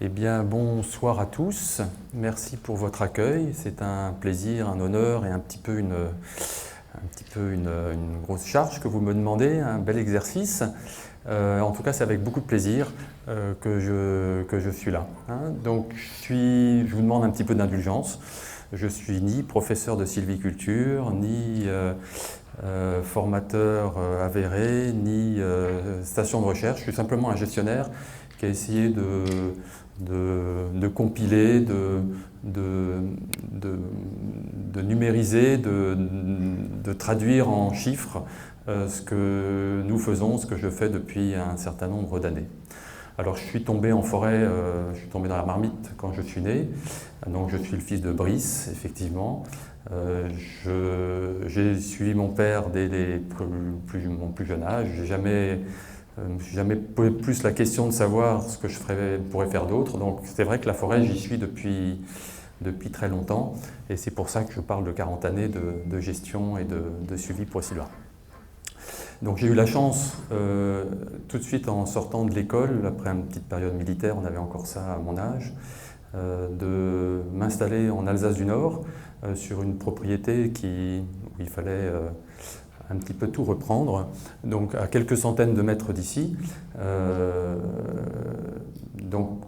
Eh bien, bonsoir à tous. Merci pour votre accueil. C'est un plaisir, un honneur et un petit peu une grosse charge que vous me demandez, un bel exercice. En tout cas, c'est avec beaucoup de plaisir que je suis là. Donc, je vous demande un petit peu d'indulgence. Je suis ni professeur de sylviculture, ni formateur avéré, ni station de recherche. Je suis simplement un gestionnaire qui a essayé de compiler, de numériser, de traduire en chiffres ce que nous faisons, ce que je fais depuis un certain nombre d'années. Alors je suis tombé en forêt, je suis tombé dans la marmite quand je suis né, donc je suis le fils de Brice, effectivement. J'ai suivi mon père dès mon plus jeune âge, je me suis jamais posé plus la question de savoir ce que pourrais faire d'autre, donc c'est vrai que la forêt j'y suis depuis très longtemps et c'est pour ça que je parle de 40 années de gestion et de suivi ProSilva. Donc j'ai eu la chance, tout de suite en sortant de l'école, après une petite période militaire, on avait encore ça à mon âge, de m'installer en Alsace du Nord, sur une propriété où il fallait un petit peu tout reprendre, donc à quelques centaines de mètres d'ici. Donc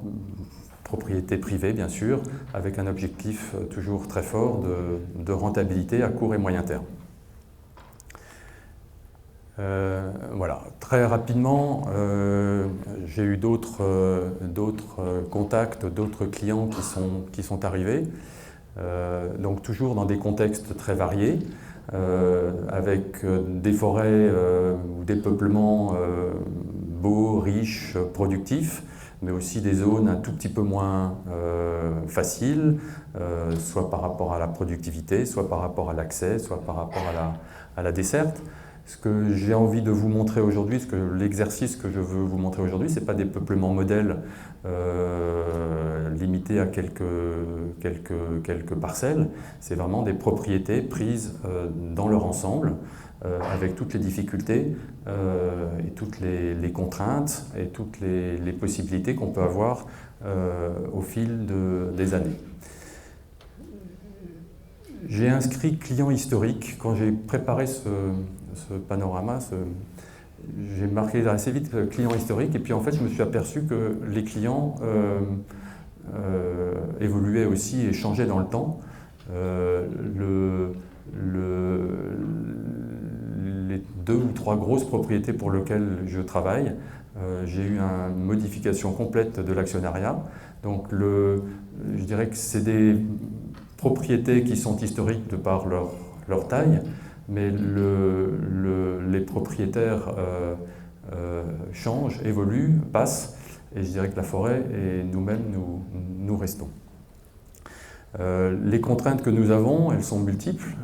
propriété privée bien sûr, avec un objectif toujours très fort de rentabilité à court et moyen terme. Voilà, très rapidement, j'ai eu d'autres contacts, d'autres clients qui sont arrivés, donc toujours dans des contextes très variés, avec des forêts ou des peuplements beaux, riches, productifs, mais aussi des zones un tout petit peu moins faciles, soit par rapport à la productivité, soit par rapport à l'accès, soit par rapport à la desserte. Ce que j'ai envie de vous montrer aujourd'hui, l'exercice que je veux vous montrer aujourd'hui, ce n'est pas des peuplements modèles limités à quelques parcelles, c'est vraiment des propriétés prises dans leur ensemble, avec toutes les difficultés et toutes les contraintes et toutes les possibilités qu'on peut avoir au fil des années. J'ai inscrit client historique quand j'ai préparé ce panorama, j'ai marqué assez vite client historique et puis en fait je me suis aperçu que les clients évoluaient aussi et changeaient dans le temps. Les 2 ou 3 grosses propriétés pour lesquelles je travaille, j'ai eu une modification complète de l'actionnariat. Donc je dirais que c'est des propriétés qui sont historiques de par leur taille, mais les propriétaires changent, évoluent, passent, et je dirais que la forêt et nous-mêmes, nous restons. Les contraintes que nous avons, elles sont multiples.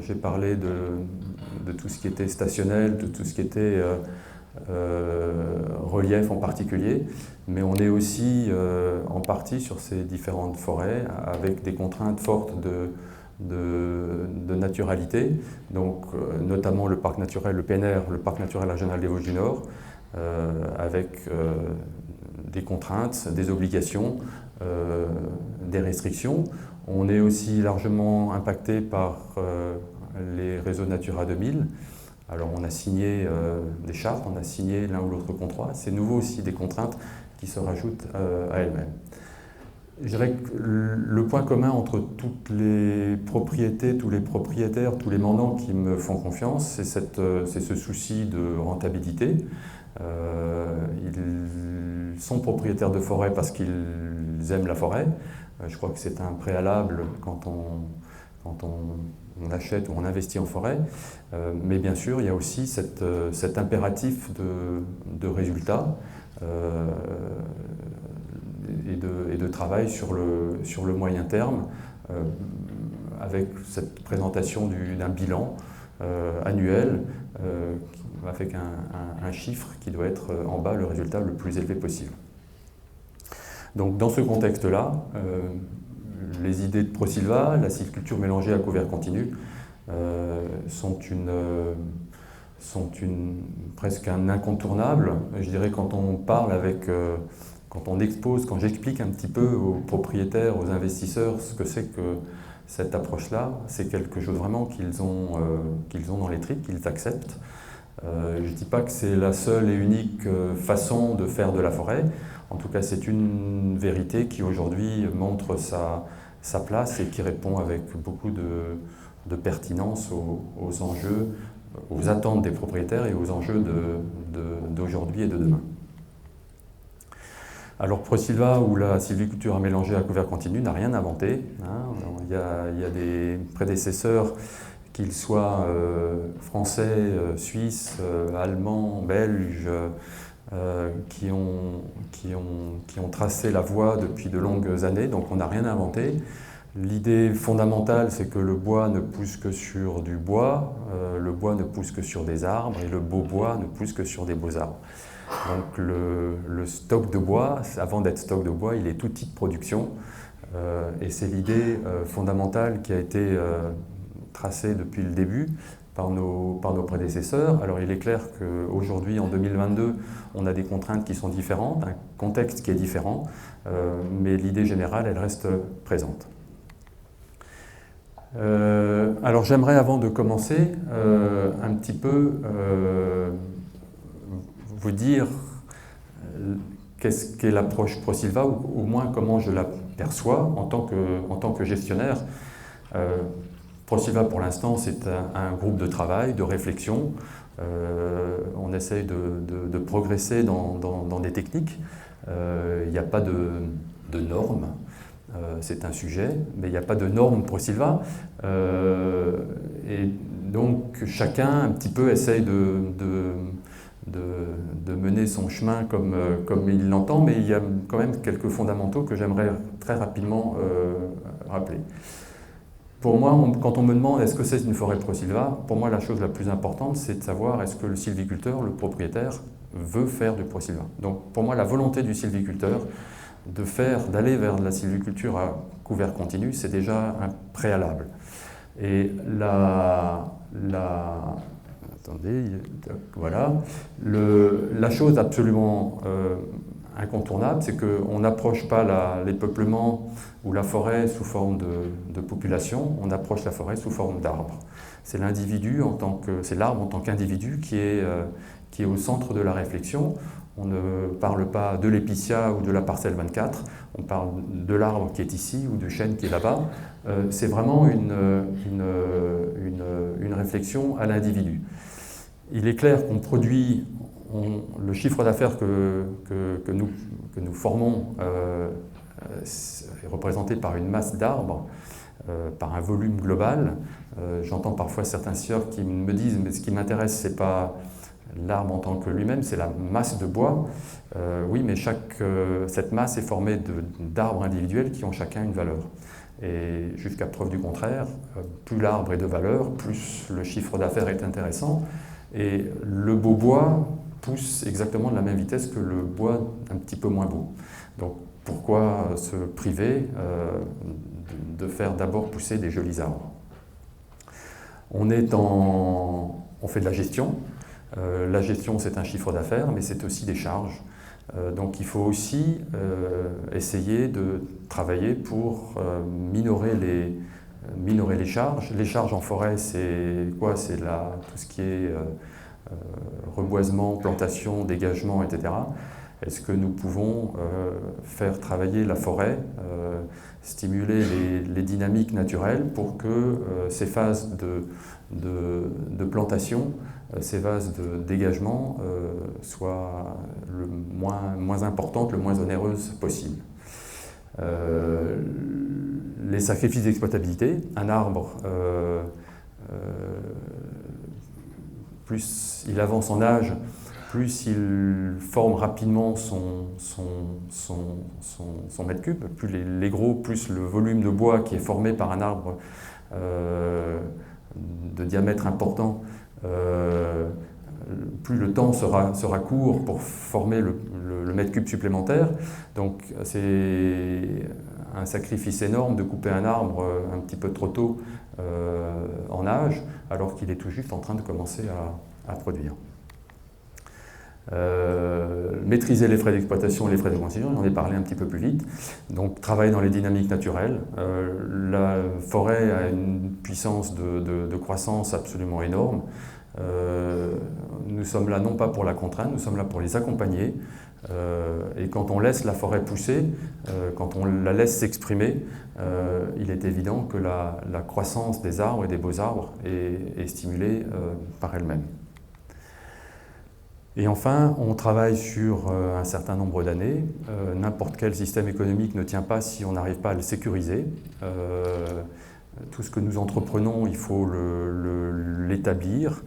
J'ai parlé de tout ce qui était stationnel, de tout ce qui était relief en particulier, mais on est aussi en partie sur ces différentes forêts avec des contraintes fortes de naturalité, donc notamment le parc naturel, le PNR, le parc naturel régional des Vosges du Nord, avec des contraintes, des obligations, des restrictions. On est aussi largement impacté par les réseaux Natura 2000. Alors on a signé des chartes, on a signé l'un ou l'autre contrat. C'est nouveau aussi des contraintes qui se rajoutent à elles-mêmes. Je dirais que le point commun entre toutes les propriétés, tous les propriétaires, tous les mandants qui me font confiance, c'est ce souci de rentabilité. Ils sont propriétaires de forêt parce qu'ils aiment la forêt. Je crois que c'est un préalable quand on achète ou on investit en forêt. Mais bien sûr, il y a aussi cet impératif de résultat. Et de travail sur le moyen terme, avec cette présentation d'un bilan annuel avec un chiffre qui doit être en bas le résultat le plus élevé possible. Donc dans ce contexte-là, les idées de ProSilva, la sylviculture mélangée à couvert continu, sont presque un incontournable. Je dirais quand on parle quand on expose, quand j'explique un petit peu aux propriétaires, aux investisseurs ce que c'est que cette approche-là, c'est quelque chose vraiment qu'ils ont dans les tripes, qu'ils acceptent. Je ne dis pas que c'est la seule et unique façon de faire de la forêt. En tout cas, c'est une vérité qui aujourd'hui montre sa place et qui répond avec beaucoup de pertinence aux enjeux, aux attentes des propriétaires et aux enjeux d'aujourd'hui et de demain. Alors ProSilva, ou la sylviculture à mélanger à couvert continu, n'a rien inventé. Hein. Il y a des prédécesseurs, qu'ils soient français, suisses, allemands, belges, qui ont tracé la voie depuis de longues années, donc on n'a rien inventé. L'idée fondamentale, c'est que le bois ne pousse que sur du bois, le bois ne pousse que sur des arbres, et le beau bois ne pousse que sur des beaux arbres. Donc le stock de bois, avant d'être stock de bois, il est outil de production, et c'est l'idée fondamentale qui a été tracée depuis le début par nos prédécesseurs. Alors il est clair qu'aujourd'hui, en 2022, on a des contraintes qui sont différentes, un contexte qui est différent, mais l'idée générale, elle reste présente. Alors j'aimerais, avant de commencer, un petit peu vous dire qu'est-ce qu'est l'approche ProSilva, ou au moins comment je la perçois en tant que gestionnaire. ProSilva, pour l'instant, c'est un groupe de travail, de réflexion. On essaye de progresser dans des techniques. Il n'y a pas de normes. C'est un sujet, mais il n'y a pas de normes ProSilva. Et donc, chacun, un petit peu, essaye de mener son chemin comme il l'entend, mais il y a quand même quelques fondamentaux que j'aimerais très rapidement rappeler. Pour moi, quand on me demande est-ce que c'est une forêt ProSilva, pour moi la chose la plus importante, c'est de savoir est-ce que le sylviculteur, le propriétaire, veut faire du ProSilva. Donc pour moi, la volonté du sylviculteur d'aller vers de la sylviculture à couvert continu, c'est déjà un préalable. Et attendez, voilà. La chose absolument incontournable, c'est qu'on n'approche pas les peuplements ou la forêt sous forme de population, on approche la forêt sous forme d'arbre. C'est l'individu c'est l'arbre en tant qu'individu qui est au centre de la réflexion. On ne parle pas de l'épicéa ou de la parcelle 24, on parle de l'arbre qui est ici ou du chêne qui est là-bas. C'est vraiment une réflexion à l'individu. Il est clair qu'on produit le chiffre d'affaires que nous formons est représenté par une masse d'arbres, par un volume global. J'entends parfois certains sieurs qui me disent « mais ce qui m'intéresse, ce n'est pas l'arbre en tant que lui-même, c'est la masse de bois. » Oui, mais cette masse est formée d'arbres individuels qui ont chacun une valeur. Et jusqu'à preuve du contraire, plus l'arbre est de valeur, plus le chiffre d'affaires est intéressant. Et le beau bois pousse exactement de la même vitesse que le bois un petit peu moins beau. Donc pourquoi se priver de faire d'abord pousser des jolis arbres? On fait de la gestion. La gestion, c'est un chiffre d'affaires, mais c'est aussi des charges. Donc il faut aussi essayer de travailler pour minorer les charges. Les charges en forêt, c'est quoi? C'est tout ce qui est reboisement, plantation, dégagement, etc. Est-ce que nous pouvons faire travailler la forêt, stimuler les dynamiques naturelles pour que ces phases de plantation, ces phases de dégagement soient le moins importantes, le moins onéreuses possible. Les sacrifices d'exploitabilité, un arbre, plus il avance en âge, plus il forme rapidement son mètre cube, plus les gros, plus le volume de bois qui est formé par un arbre de diamètre important, plus le temps sera court pour former le mètre cube supplémentaire. Donc c'est un sacrifice énorme de couper un arbre un petit peu trop tôt en âge, alors qu'il est tout juste en train de commencer à produire. Maîtriser les frais d'exploitation et les frais de constitution, j'en ai parlé un petit peu plus vite. Donc travailler dans les dynamiques naturelles. La forêt a une puissance de croissance absolument énorme. Nous sommes là non pas pour la contraindre, nous sommes là pour les accompagner. Et quand on laisse la forêt pousser, quand on la laisse s'exprimer, il est évident que la croissance des arbres et des beaux arbres est stimulée par elle-même. Et enfin, on travaille sur un certain nombre d'années. N'importe quel système économique ne tient pas si on n'arrive pas à le sécuriser. Tout ce que nous entreprenons, il faut l'établir.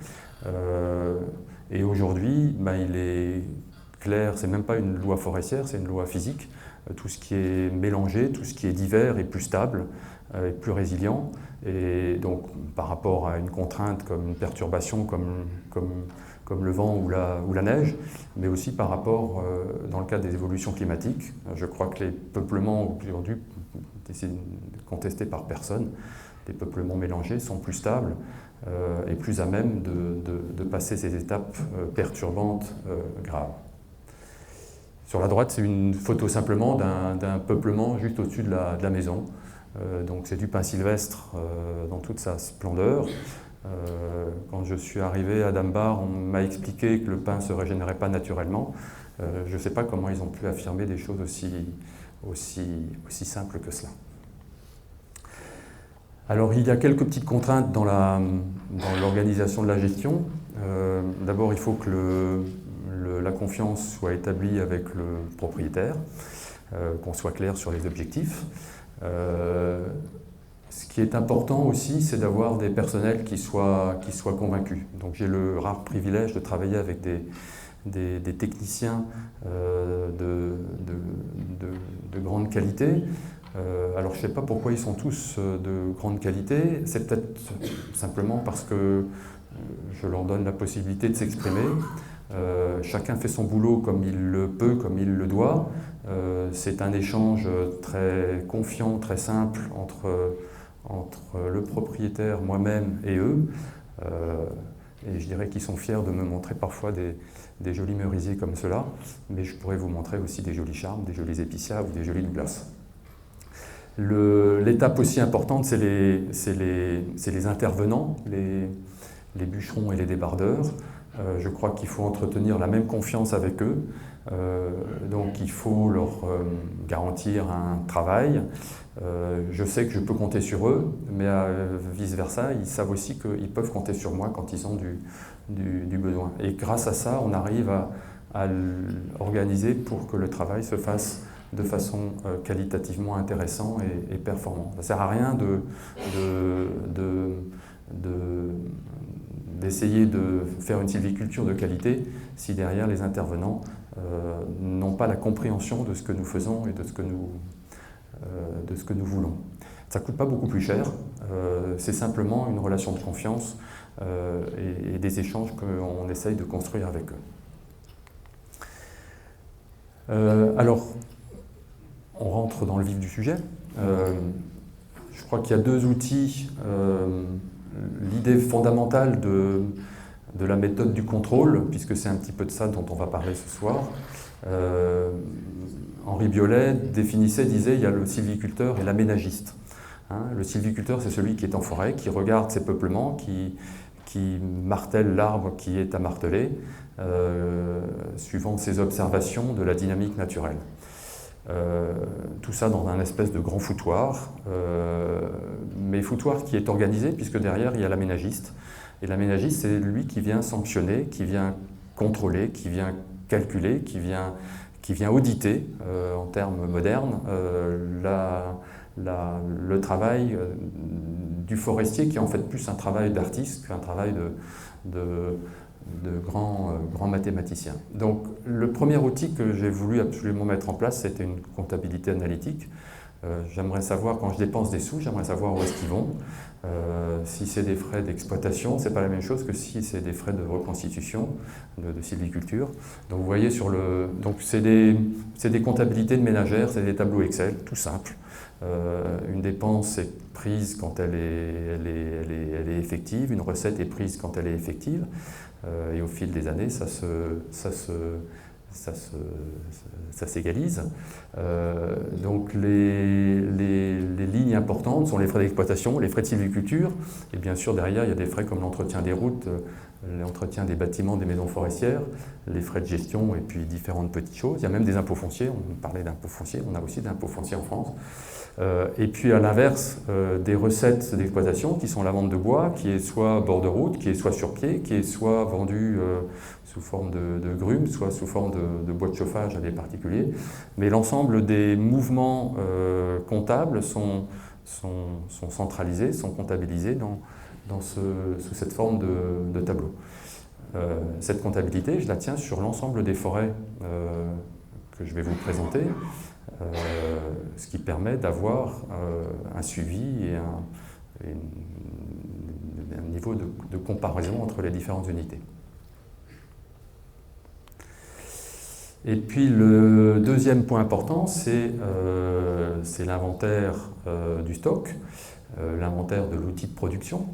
Et aujourd'hui, il est clair, c'est même pas une loi forestière, c'est une loi physique. Tout ce qui est mélangé, tout ce qui est divers est plus stable, est plus résilient. Et donc, par rapport à une contrainte comme une perturbation, comme le vent ou la neige, mais aussi par rapport, dans le cadre des évolutions climatiques. Je crois que les peuplements, aujourd'hui, contestés par personne, les peuplements mélangés sont plus stables et plus à même de passer ces étapes perturbantes graves. Sur la droite, c'est une photo simplement d'un peuplement juste au-dessus de la maison. Donc c'est du pin sylvestre dans toute sa splendeur. Quand je suis arrivé à Dambar, on m'a expliqué que le pin ne se régénérait pas naturellement. Je ne sais pas comment ils ont pu affirmer des choses aussi simples que cela. Alors il y a quelques petites contraintes dans l'organisation de la gestion. D'abord, il faut que la confiance soit établie avec le propriétaire, qu'on soit clair sur les objectifs. Ce qui est important aussi, c'est d'avoir des personnels qui soient convaincus. Donc j'ai le rare privilège de travailler avec des techniciens de grande qualité. Alors je ne sais pas pourquoi ils sont tous de grande qualité, c'est peut-être simplement parce que je leur donne la possibilité de s'exprimer. Chacun fait son boulot comme il le peut, comme il le doit. C'est un échange très confiant, très simple entre le propriétaire, moi-même et eux. Et je dirais qu'ils sont fiers de me montrer parfois des jolis merisiers comme cela, mais je pourrais vous montrer aussi des jolis charmes, des jolis épicéas ou des jolis douglas. L'étape aussi importante, c'est les intervenants, les bûcherons et les débardeurs. Je crois qu'il faut entretenir la même confiance avec eux. Donc il faut leur garantir un travail. Je sais que je peux compter sur eux, mais vice-versa, ils savent aussi qu'ils peuvent compter sur moi quand ils ont du besoin. Et grâce à ça, on arrive à l'organiser pour que le travail se fasse de façon qualitativement intéressante et performante. Ça ne sert à rien d'essayer de faire une sylviculture de qualité si derrière les intervenants n'ont pas la compréhension de ce que nous faisons et de ce que nous voulons. Ça ne coûte pas beaucoup plus cher, c'est simplement une relation de confiance et des échanges qu'on essaye de construire avec eux. Alors, on rentre dans le vif du sujet. Je crois qu'il y a deux outils. L'idée fondamentale de la méthode du contrôle, puisque c'est un petit peu de ça dont on va parler ce soir. Henri Biolay disait il y a le sylviculteur et l'aménagiste. Le sylviculteur, c'est celui qui est en forêt, qui regarde ses peuplements, qui martèle l'arbre qui est à marteler, suivant ses observations de la dynamique naturelle. Tout ça dans un espèce de grand foutoir, mais foutoir qui est organisé puisque derrière il y a l'aménagiste. Et l'aménagiste, c'est lui qui vient sanctionner, qui vient contrôler, qui vient calculer, qui vient auditer, en termes modernes, le travail du forestier, qui est en fait plus un travail d'artiste qu'un travail de grands mathématiciens. Donc le premier outil que j'ai voulu absolument mettre en place, c'était une comptabilité analytique. J'aimerais savoir, quand je dépense des sous, j'aimerais savoir où est-ce qu'ils vont. Si c'est des frais d'exploitation, c'est pas la même chose que si c'est des frais de reconstitution, de sylviculture. Donc vous voyez donc c'est des comptabilités de ménagères, c'est des tableaux Excel, tout simple. Une dépense est prise quand elle est effective, une recette est prise quand elle est effective, et au fil des années, ça s'égalise. Donc les lignes importantes sont les frais d'exploitation, les frais de sylviculture, et bien sûr derrière il y a des frais comme l'entretien des routes, l'entretien des bâtiments, des maisons forestières, les frais de gestion et puis différentes petites choses. Il y a même des impôts fonciers, on parlait d'impôts fonciers, on a aussi des impôts fonciers en France. Et puis à l'inverse, des recettes d'exploitation qui sont la vente de bois, qui est soit bord de route, qui est soit sur pied, qui est soit vendu sous forme de grumes, soit sous forme de bois de chauffage à des particuliers. Mais l'ensemble des mouvements comptables sont centralisés, sont comptabilisés sous cette forme de tableau. Cette comptabilité, je la tiens sur l'ensemble des forêts que je vais vous présenter. Ce qui permet d'avoir un suivi et un niveau de comparaison entre les différentes unités. Et puis le deuxième point important, c'est l'inventaire du stock, l'inventaire de l'outil de production.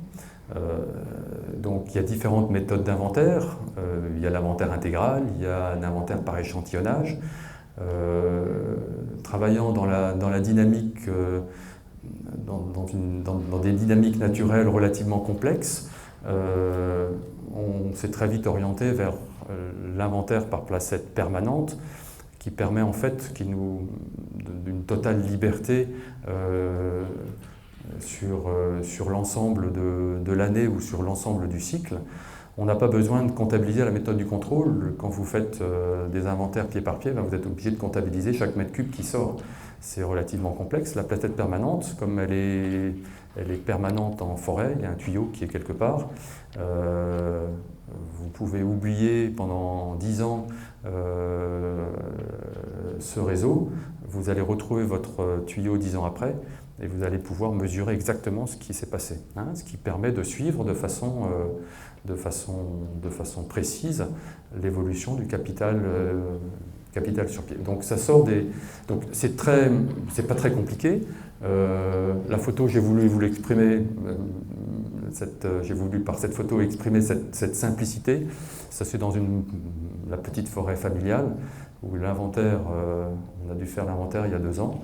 Donc il y a différentes méthodes d'inventaire. Il y a l'inventaire intégral, il y a un inventaire par échantillonnage. Travaillant dans la dynamique, dans des dynamiques naturelles relativement complexes, on s'est très vite orienté vers l'inventaire par placette permanente qui permet en fait d'une totale liberté sur l'ensemble de l'année ou sur l'ensemble du cycle. On n'a pas besoin de comptabiliser la méthode du contrôle. Quand vous faites des inventaires pied par pied, vous êtes obligé de comptabiliser chaque mètre cube qui sort. C'est relativement complexe. La placette permanente, comme elle est permanente en forêt, il y a un tuyau qui est quelque part. Vous pouvez oublier pendant 10 ans ce réseau. Vous allez retrouver votre tuyau 10 ans après et vous allez pouvoir mesurer exactement ce qui s'est passé. Ce qui permet de suivre de façon précise l'évolution du capital sur pied. Donc ça sort donc c'est pas très compliqué. La photo, j'ai voulu vous l'exprimer. J'ai voulu par cette photo exprimer cette simplicité. Ça c'est dans la petite forêt familiale où l'inventaire, on a dû faire l'inventaire il y a 2 ans.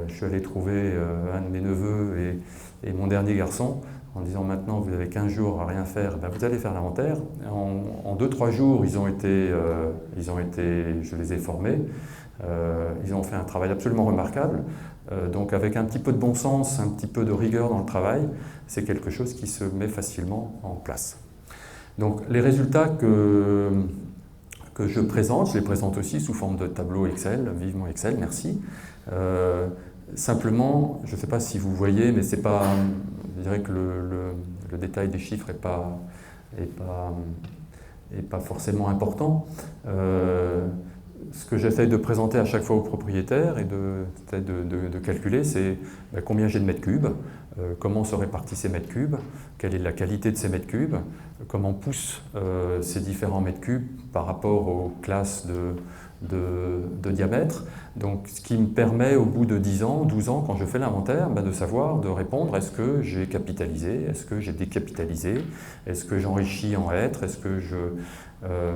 Je suis allé trouver un de mes neveux et mon dernier garçon en disant maintenant vous avez 15 jours à rien faire, vous allez faire l'inventaire. En 2-3 jours, ils ont été, je les ai formés, ils ont fait un travail absolument remarquable. Donc avec un petit peu de bon sens, un petit peu de rigueur dans le travail, c'est quelque chose qui se met facilement en place. Donc les résultats que je présente, je les présente aussi sous forme de tableau Excel, vivement Excel, merci. Simplement, je ne sais pas si vous voyez, mais c'est pas, je dirais que le détail des chiffres n'est pas forcément important. Ce que j'essaie de présenter à chaque fois aux propriétaires et de calculer, c'est combien j'ai de mètres cubes, comment se répartissent ces mètres cubes, quelle est la qualité de ces mètres cubes, comment poussent ces différents mètres cubes par rapport aux classes de diamètre. Donc, ce qui me permet au bout de 10 ans, 12 ans, quand je fais l'inventaire, de savoir, de répondre, est-ce que j'ai capitalisé, est-ce que j'ai décapitalisé, est-ce que j'enrichis en hêtres, est-ce que je...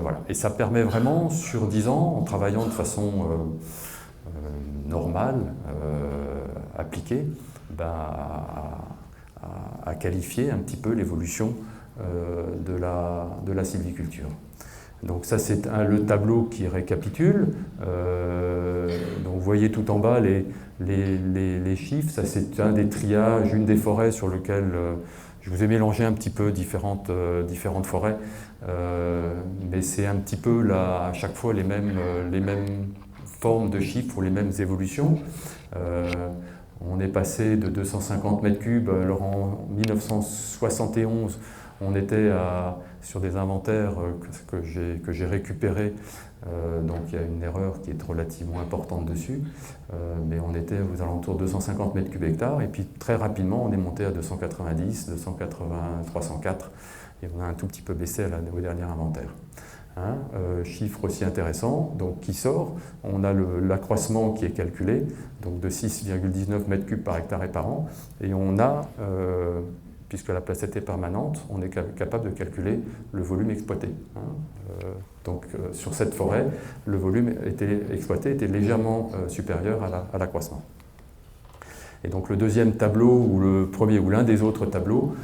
voilà. Et ça permet vraiment, sur 10 ans, en travaillant de façon normale, appliquée, à qualifier un petit peu l'évolution de la sylviculture. Donc ça c'est le tableau qui récapitule. Donc vous voyez tout en bas les chiffres. Ça c'est un des triages, une des forêts sur lesquelles je vous ai mélangé un petit peu différentes forêts. Mais c'est un petit peu là, à chaque fois les mêmes formes de chiffres ou les mêmes évolutions. On est passé de 250 mètres cubes, alors en 1971, On était sur des inventaires que j'ai récupérés, donc il y a une erreur qui est relativement importante dessus, mais on était aux alentours de 250 mètres cubes hectares, et puis très rapidement on est monté à 290, 280, 304, et on a un tout petit peu baissé au dernier inventaire. Hein, chiffre aussi intéressant, donc qui sort, on a l'accroissement qui est calculé, donc de 6,19 mètres cubes par hectare et par an, et on a, puisque la placette est permanente, on est capable de calculer le volume exploité. Hein. Donc sur cette forêt, le volume exploité était légèrement supérieur à l'accroissement. Et donc le deuxième tableau, ou le premier, ou l'un des autres tableaux,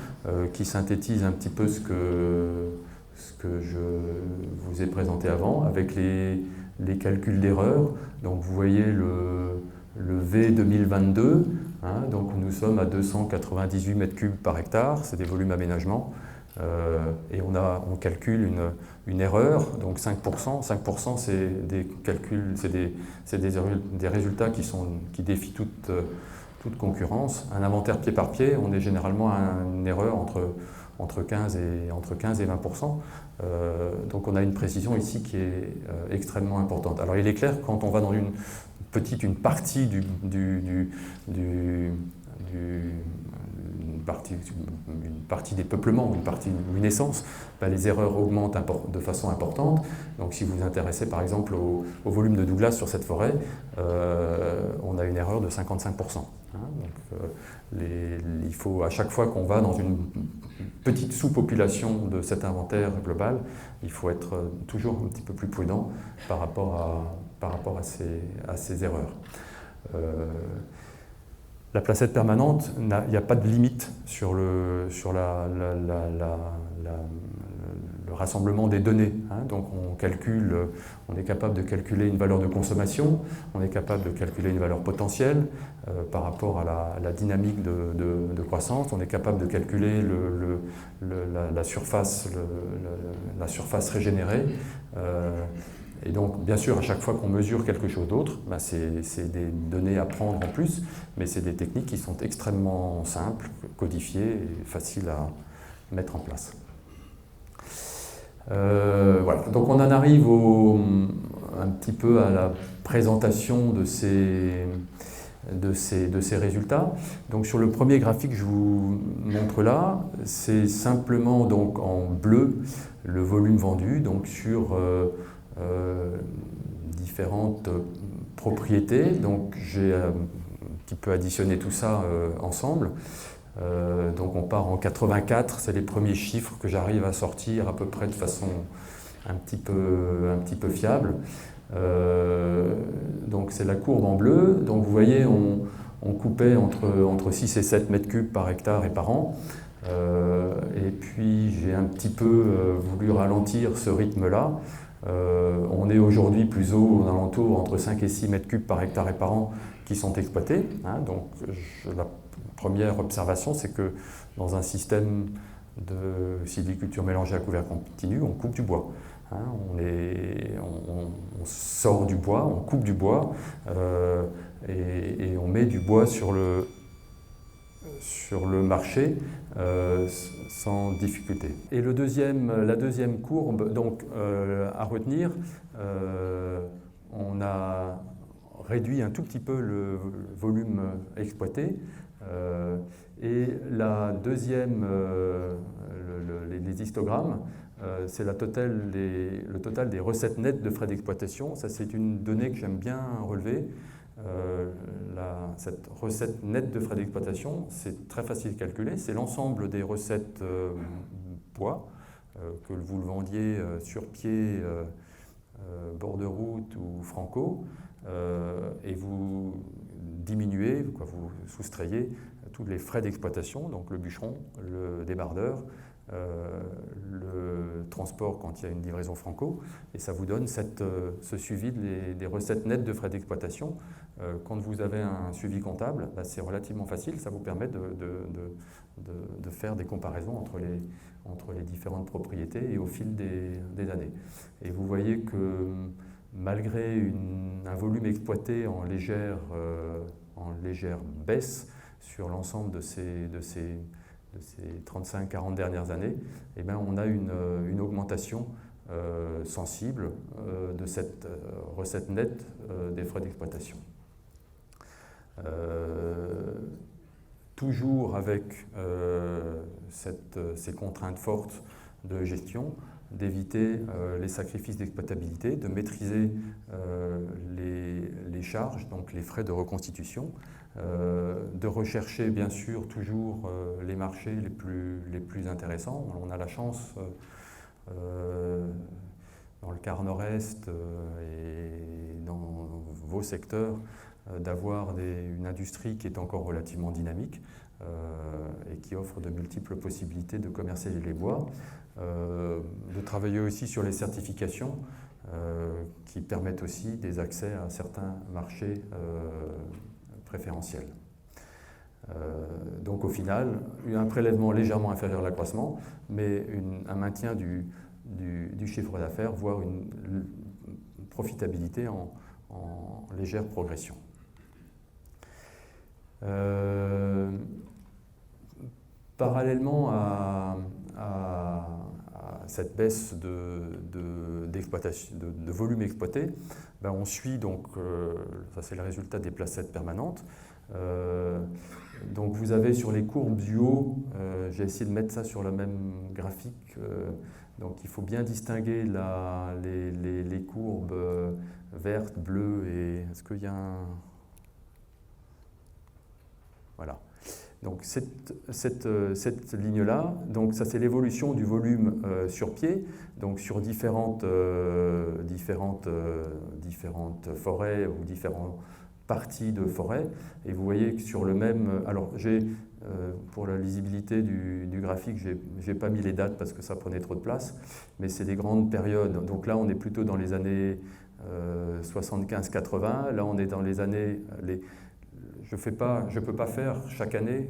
qui synthétise un petit peu ce que je vous ai présenté avant, avec les calculs d'erreur. Donc vous voyez le V 2022, hein, donc nous sommes à 298 mètres cubes par hectare, c'est des volumes aménagement, et on calcule une erreur, donc 5%. 5% c'est des calculs, c'est des résultats qui défient toute concurrence. Un inventaire pied par pied, on est généralement à une erreur entre 15 et 20%. Donc on a une précision ici qui est extrêmement importante. Alors il est clair, quand on va dans une partie une partie des peuplements, une essence, ben les erreurs augmentent de façon importante. Donc si vous vous intéressez par exemple au volume de Douglas sur cette forêt, on a une erreur de 55%. Hein. Donc, il faut, à chaque fois qu'on va dans une petite sous-population de cet inventaire global, il faut être toujours un petit peu plus prudent par rapport à ces erreurs. La placette permanente, il n'y a pas de limite sur le rassemblement des données. Hein. Donc on est capable de calculer une valeur de consommation, on est capable de calculer une valeur potentielle par rapport à la dynamique de croissance, on est capable de calculer la surface régénérée. Et donc, bien sûr, à chaque fois qu'on mesure quelque chose d'autre, ben c'est des données à prendre en plus, mais c'est des techniques qui sont extrêmement simples, codifiées et faciles à mettre en place. Voilà, donc on en arrive un petit peu à la présentation de ces résultats. Donc sur le premier graphique que je vous montre là, c'est simplement donc en bleu le volume vendu, donc sur différentes propriétés. Donc j'ai un petit peu additionné tout ça ensemble. Donc on part en 84, c'est les premiers chiffres que j'arrive à sortir à peu près de façon un petit peu fiable. Donc c'est la courbe en bleu. Donc vous voyez, on coupait entre 6 et 7 mètres cubes par hectare et par an. Et puis j'ai un petit peu voulu ralentir ce rythme-là. On est aujourd'hui plus aux alentours entre 5 et 6 mètres cubes par hectare et par an qui sont exploités. Hein. Donc la première observation, c'est que dans un système de sylviculture mélangée à couvert continu, on coupe du bois. Hein. On sort du bois, on coupe du bois et on met du bois sur le marché sans difficulté. Et la deuxième courbe donc, à retenir, on a réduit un tout petit peu le volume exploité. Et la deuxième, les histogrammes, c'est le total des recettes nettes de frais d'exploitation. Ça, c'est une donnée que j'aime bien relever. Cette recette nette de frais d'exploitation, c'est très facile de calculer. C'est l'ensemble des recettes bois, que vous le vendiez sur pied, bord de route ou franco, et vous diminuez, vous soustrayez tous les frais d'exploitation, donc le bûcheron, le débardeur, le transport quand il y a une livraison franco, et ça vous donne ce suivi des recettes nettes de frais d'exploitation. Quand vous avez un suivi comptable, c'est relativement facile, ça vous permet de faire des comparaisons entre les différentes propriétés et au fil des années. Et vous voyez que malgré un volume exploité en légère baisse sur l'ensemble de ces ces 35-40 dernières années, eh bien, on a une augmentation sensible de cette recette nette des frais d'exploitation. Toujours avec ces contraintes fortes de gestion, d'éviter les sacrifices d'exploitabilité, de maîtriser les charges, donc les frais de reconstitution, de rechercher bien sûr toujours les marchés les plus intéressants. On a la chance dans le quart nord-est et dans vos secteurs d'avoir une industrie qui est encore relativement dynamique et qui offre de multiples possibilités de commercialiser les bois, de travailler aussi sur les certifications qui permettent aussi des accès à certains marchés préférentiels. Donc au final, un prélèvement légèrement inférieur à l'accroissement, mais un maintien du chiffre d'affaires, voire une profitabilité en légère progression. Parallèlement à cette baisse de volume exploité, ben on suit donc, ça c'est le résultat des placettes permanentes. Donc vous avez sur les courbes du haut, j'ai essayé de mettre ça sur le même graphique, donc il faut bien distinguer les courbes vertes, bleues et est-ce qu'il y a un... Voilà. Donc cette ligne-là, donc ça c'est l'évolution du volume sur pied, donc sur différentes forêts ou différentes parties de forêt. Et vous voyez que sur le même... Alors pour la lisibilité du graphique, j'ai pas mis les dates parce que ça prenait trop de place, mais c'est des grandes périodes. Donc là on est plutôt dans les années 75-80, là on est dans les années... Je ne peux pas faire chaque année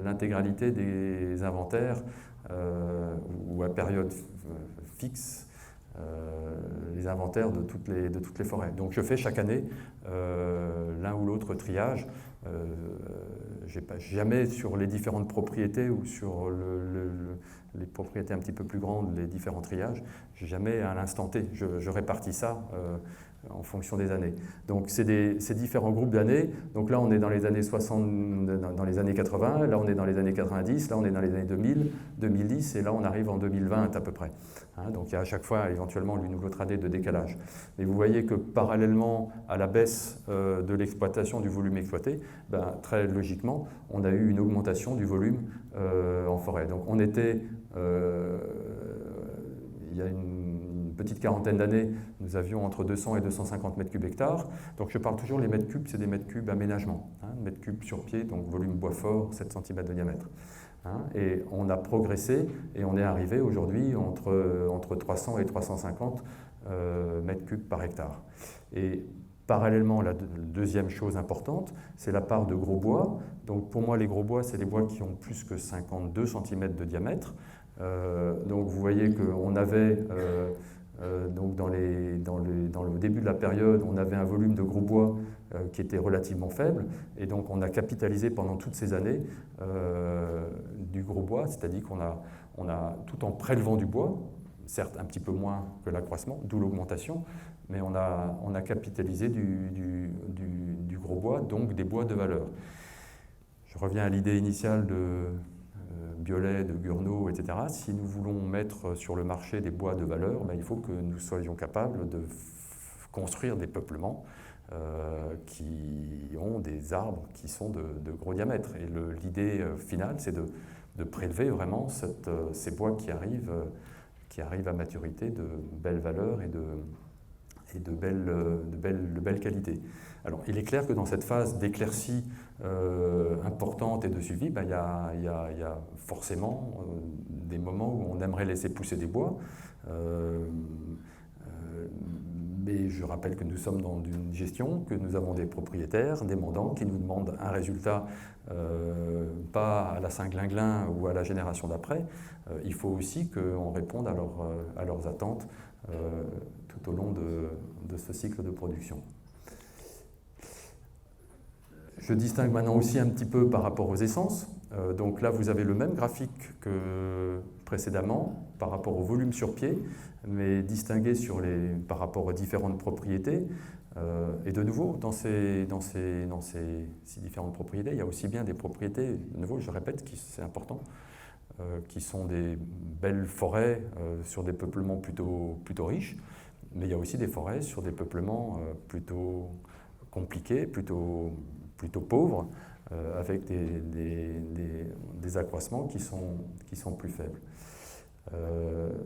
l'intégralité des inventaires ou à période fixe les inventaires de toutes les forêts. Donc je fais chaque année l'un ou l'autre triage. Jamais sur les différentes propriétés ou sur les propriétés un petit peu plus grandes, les différents triages, jamais à l'instant T. Je répartis ça en fonction des années. Donc c'est ces différents groupes d'années. Donc là on est dans les années 60, dans les années 80, là on est dans les années 90, là on est dans les années 2000, 2010 et là on arrive en 2020 à peu près. Donc il y a à chaque fois éventuellement l'une ou l'autre année de décalage. Mais vous voyez que parallèlement à la baisse de l'exploitation du volume exploité, très logiquement on a eu une augmentation du volume en forêt. Donc on était, il y a une petite quarantaine d'années, nous avions entre 200 et 250 mètres cubes hectares. Donc je parle toujours, les mètres cubes, c'est des mètres cubes aménagement. Mètres cubes sur pied, donc volume bois fort, 7 cm de diamètre. Et on a progressé et on est arrivé aujourd'hui entre 300 et 350 mètres cubes par hectare. Et parallèlement, la deuxième chose importante, c'est la part de gros bois. Donc pour moi, les gros bois, c'est les bois qui ont plus que 52 cm de diamètre. Donc vous voyez qu'on avait, donc dans le début de la période, on avait un volume de gros bois qui était relativement faible. Et donc on a capitalisé pendant toutes ces années du gros bois, c'est-à-dire qu'on a, tout en prélevant du bois, certes un petit peu moins que l'accroissement, d'où l'augmentation, mais on a capitalisé du gros bois, donc des bois de valeur. Je reviens à l'idée initiale de Biolay, de Gurnot, etc. Si nous voulons mettre sur le marché des bois de valeur, il faut que nous soyons capables de construire des peuplements qui ont des arbres qui sont de gros diamètre. Et l'idée finale, c'est de prélever vraiment ces bois qui arrivent à maturité de belle valeur et de belle qualité. Alors, il est clair que dans cette phase d'éclaircie importante et de suivi, il y a forcément des moments où on aimerait laisser pousser des bois. Mais je rappelle que nous sommes dans une gestion, que nous avons des propriétaires, des mandants qui nous demandent un résultat pas à la Saint-Glinglin ou à la génération d'après. Il faut aussi qu'on réponde à leurs attentes tout au long de ce cycle de production. Je distingue maintenant aussi un petit peu par rapport aux essences. Donc là, vous avez le même graphique que précédemment par rapport au volume sur pied, mais distingué par rapport aux différentes propriétés. Et de nouveau, dans ces différentes propriétés, il y a aussi bien des propriétés, de nouveau, je répète, c'est important, qui sont des belles forêts sur des peuplements plutôt riches, mais il y a aussi des forêts sur des peuplements plutôt compliqués, plutôt pauvres, avec des accroissements qui sont plus faibles.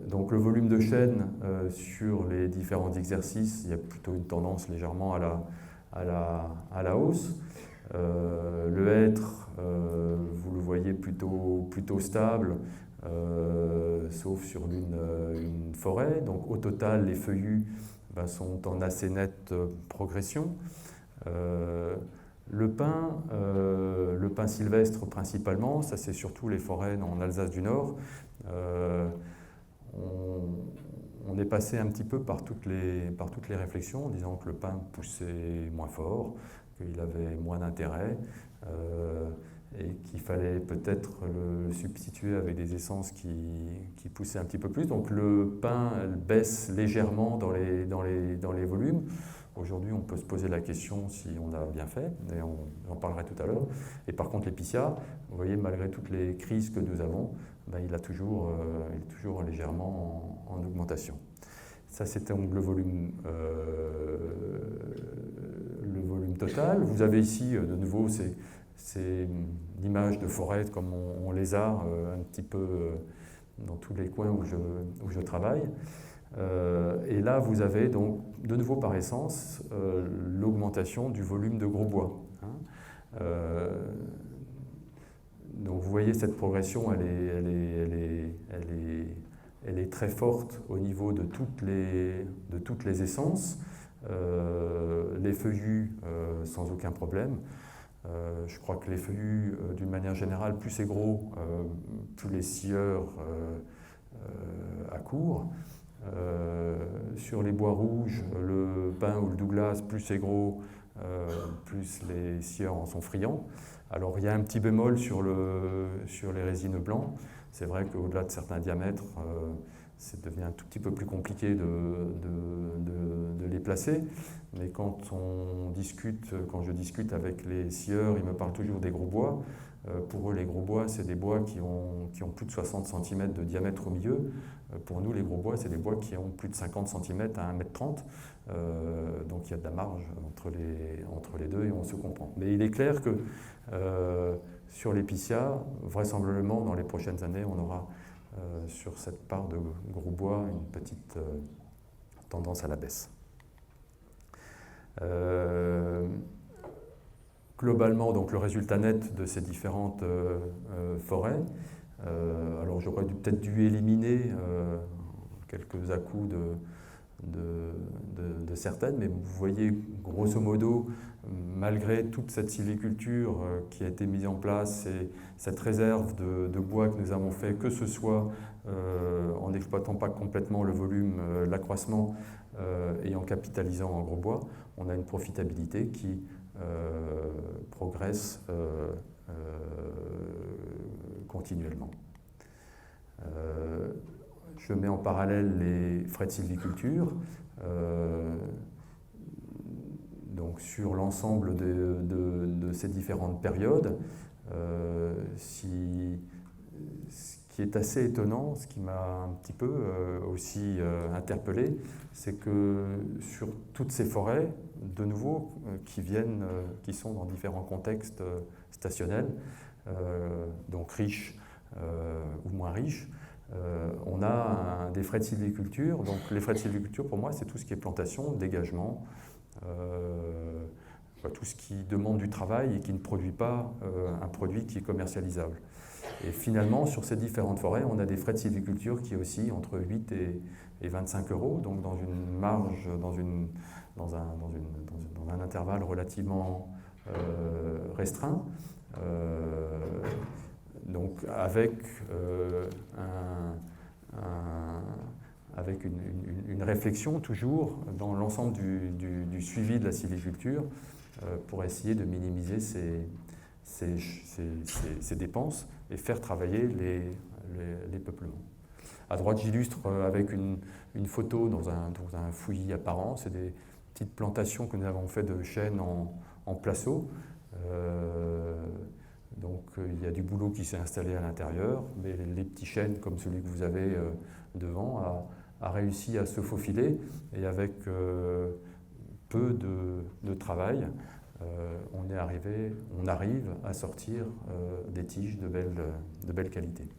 Donc le volume de chêne sur les différents exercices, il y a plutôt une tendance légèrement à la hausse. Le hêtre, vous le voyez plutôt stable, sauf sur une forêt. Donc au total, les feuillus sont en assez nette progression. Le pin sylvestre principalement, ça c'est surtout les forêts en Alsace du Nord. On est passé un petit peu par toutes les réflexions en disant que le pin poussait moins fort, qu'il avait moins d'intérêt et qu'il fallait peut-être le substituer avec des essences qui poussaient un petit peu plus. Donc le pin baisse légèrement dans les volumes. Aujourd'hui, on peut se poser la question si on a bien fait, et j'en parlerai tout à l'heure. Et par contre, l'épicéa, vous voyez, malgré toutes les crises que nous avons, il est toujours légèrement en augmentation. Ça, c'était donc le volume total. Vous avez ici, de nouveau, c'est l'image de forêt comme on les a un petit peu dans tous les coins où je travaille. Et là, vous avez donc, de nouveau par essence, l'augmentation du volume de gros bois. Donc vous voyez cette progression, elle est très forte au niveau de toutes les essences. Les feuillus, sans aucun problème. Je crois que les feuillus, d'une manière générale, plus c'est gros, plus les scieurs accourent. Sur les bois rouges, le pin ou le Douglas, plus c'est gros, plus les scieurs en sont friands. Alors il y a un petit bémol sur les résineux blancs. C'est vrai qu'au-delà de certains diamètres, ça devient un tout petit peu plus compliqué de les placer. Mais quand je discute avec les scieurs, ils me parlent toujours des gros bois. Pour eux, les gros bois, c'est des bois qui ont plus de 60 cm de diamètre au milieu. Pour nous, les gros bois, c'est des bois qui ont plus de 50 cm à 1,30 m. Donc il y a de la marge entre les deux et on se comprend. Mais il est clair que sur l'épicéa, vraisemblablement, dans les prochaines années, on aura sur cette part de gros bois une petite tendance à la baisse. Globalement, donc, le résultat net de ces différentes forêts, alors j'aurais peut-être dû éliminer quelques à-coups de certaines, mais vous voyez grosso modo, malgré toute cette sylviculture qui a été mise en place et cette réserve de bois que nous avons fait, que ce soit en n'exploitant pas complètement le volume, l'accroissement et en capitalisant en gros bois, on a une profitabilité qui progresse continuellement. Je mets en parallèle les frais de sylviculture. Donc sur l'ensemble de ces différentes périodes, ce qui est assez étonnant, ce qui m'a un petit peu aussi interpellé, c'est que sur toutes ces forêts, de nouveau, qui sont dans différents contextes stationnels, donc riches ou moins riches, on a des frais de sylviculture. Donc les frais de sylviculture, pour moi, c'est tout ce qui est plantation, dégagement, tout ce qui demande du travail et qui ne produit pas un produit qui est commercialisable. Et finalement, sur ces différentes forêts, on a des frais de sylviculture qui oscillent entre 8 et 25 €, donc dans une marge, dans un intervalle relativement restreint. Donc avec une réflexion toujours dans l'ensemble du suivi de la sylviculture pour essayer de minimiser ces dépenses et faire travailler les peuplements. À droite, j'illustre avec une photo dans un fouillis apparent. C'est des petites plantations que nous avons fait de chênes en placeau. Donc il y a du boulot qui s'est installé à l'intérieur, mais les petits chênes comme celui que vous avez devant a réussi à se faufiler et avec peu de travail, on arrive à sortir des tiges de belle qualité.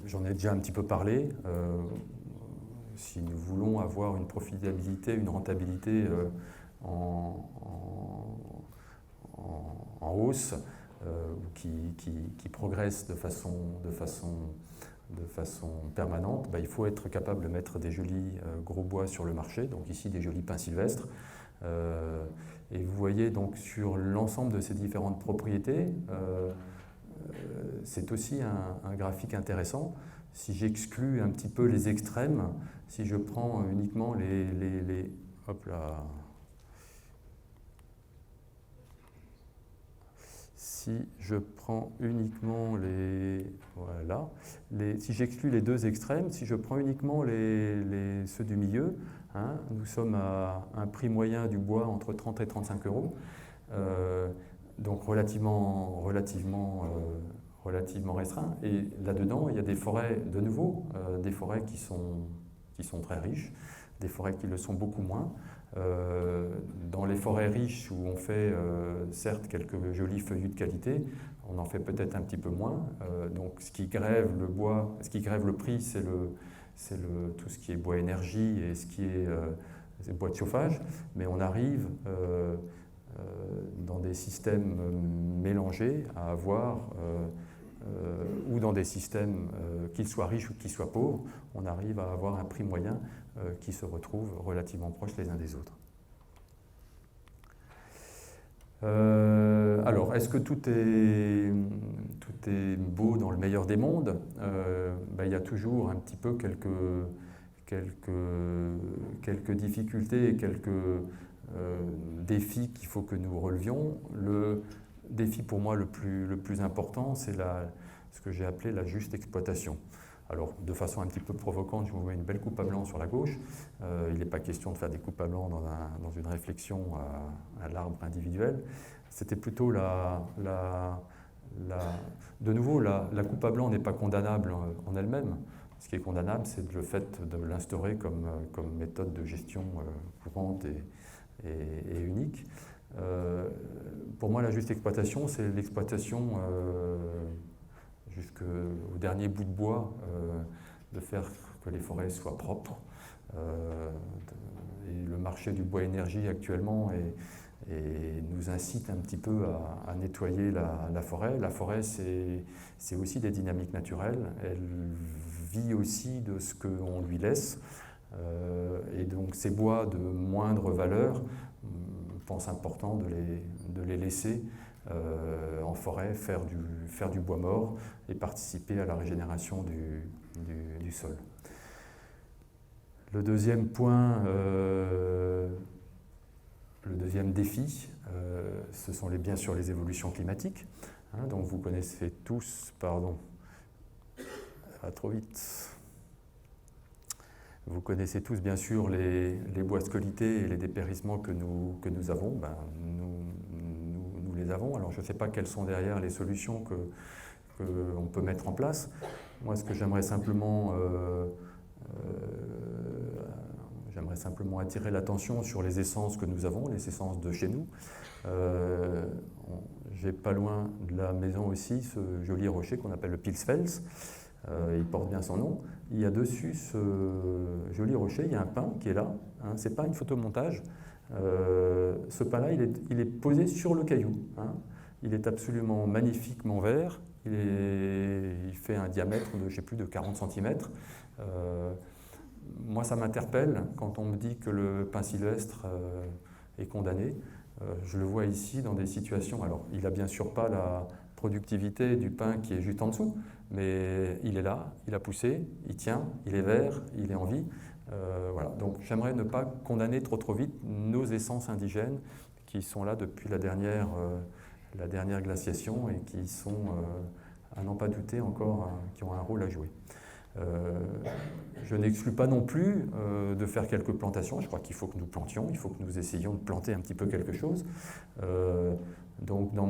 J'en ai déjà un petit peu parlé. Si nous voulons avoir une profitabilité, une rentabilité en hausse, qui progresse de façon permanente, il faut être capable de mettre des jolis gros bois sur le marché, donc ici des jolis pins sylvestres. Et vous voyez donc sur l'ensemble de ces différentes propriétés, c'est aussi un graphique intéressant. Si j'exclus un petit peu les extrêmes, si je prends uniquement hop là. Si je prends uniquement si j'exclus les deux extrêmes, si je prends uniquement ceux du milieu, nous sommes à un prix moyen du bois entre 30 et 35 euros, donc relativement restreint. Et là-dedans, il y a des forêts, de nouveau, des forêts qui sont très riches, des forêts qui le sont beaucoup moins. Dans les forêts riches où on fait certes quelques jolis feuillus de qualité, on en fait peut-être un petit peu moins. Donc ce qui grève le bois, ce qui grève le prix, c'est tout ce qui est bois énergie et ce qui est bois de chauffage. Mais on arrive dans des systèmes mélangés à avoir ou dans des systèmes, qu'ils soient riches ou qu'ils soient pauvres, on arrive à avoir un prix moyen qui se retrouve relativement proches les uns des autres. Alors, est-ce que tout est beau dans le meilleur des mondes? Il y a toujours un petit peu quelques difficultés et quelques défis qu'il faut que nous relevions. Le défi pour moi le plus important, c'est ce que j'ai appelé la juste exploitation. Alors, de façon un petit peu provocante, je vous mets une belle coupe à blanc sur la gauche. Il n'est pas question de faire des coupes à blanc dans une réflexion à l'arbre individuel. C'était plutôt de nouveau, la coupe à blanc n'est pas condamnable en elle-même. Ce qui est condamnable, c'est le fait de l'instaurer comme méthode de gestion courante et unique. Pour moi, la juste exploitation, c'est l'exploitation jusqu'au dernier bout de bois, de faire que les forêts soient propres. Et le marché du bois énergie actuellement nous incite un petit peu à nettoyer la forêt. La forêt, c'est aussi des dynamiques naturelles. Elle vit aussi de ce qu'on lui laisse. Et donc ces bois de moindre valeur, je pense important de les laisser en forêt faire du bois mort et participer à la régénération du sol. Le deuxième point, le deuxième défi, ce sont bien sûr les évolutions climatiques. Donc vous connaissez tous, trop vite. Vous connaissez tous bien sûr les bois scolités et les dépérissements que nous avons. Nous les avons. Alors je ne sais pas quelles sont derrière les solutions qu'on peut mettre en place. Moi, ce que j'aimerais simplement attirer l'attention sur les essences que nous avons, les essences de chez nous. J'ai pas loin de la maison aussi ce joli rocher qu'on appelle le Pilsfels. Il porte bien son nom. Il y a dessus ce joli rocher, il y a un pin qui est là. Ce n'est pas une photomontage. Ce pin-là, il est posé sur le caillou. Il est absolument magnifiquement vert. Il fait un diamètre de, je sais plus, de 40 cm. Moi, ça m'interpelle quand on me dit que le pin sylvestre est condamné. Je le vois ici dans des situations. Alors, il n'a bien sûr pas la productivité du pin qui est juste en dessous, mais il est là, il a poussé, il tient, il est vert, il est en vie. Voilà. Donc j'aimerais ne pas condamner trop vite nos essences indigènes qui sont là depuis la dernière glaciation et qui sont, à n'en pas douter encore, qui ont un rôle à jouer. Je n'exclus pas non plus de faire quelques plantations. Je crois qu'il faut que nous plantions, il faut que nous essayions de planter un petit peu quelque chose. Donc dans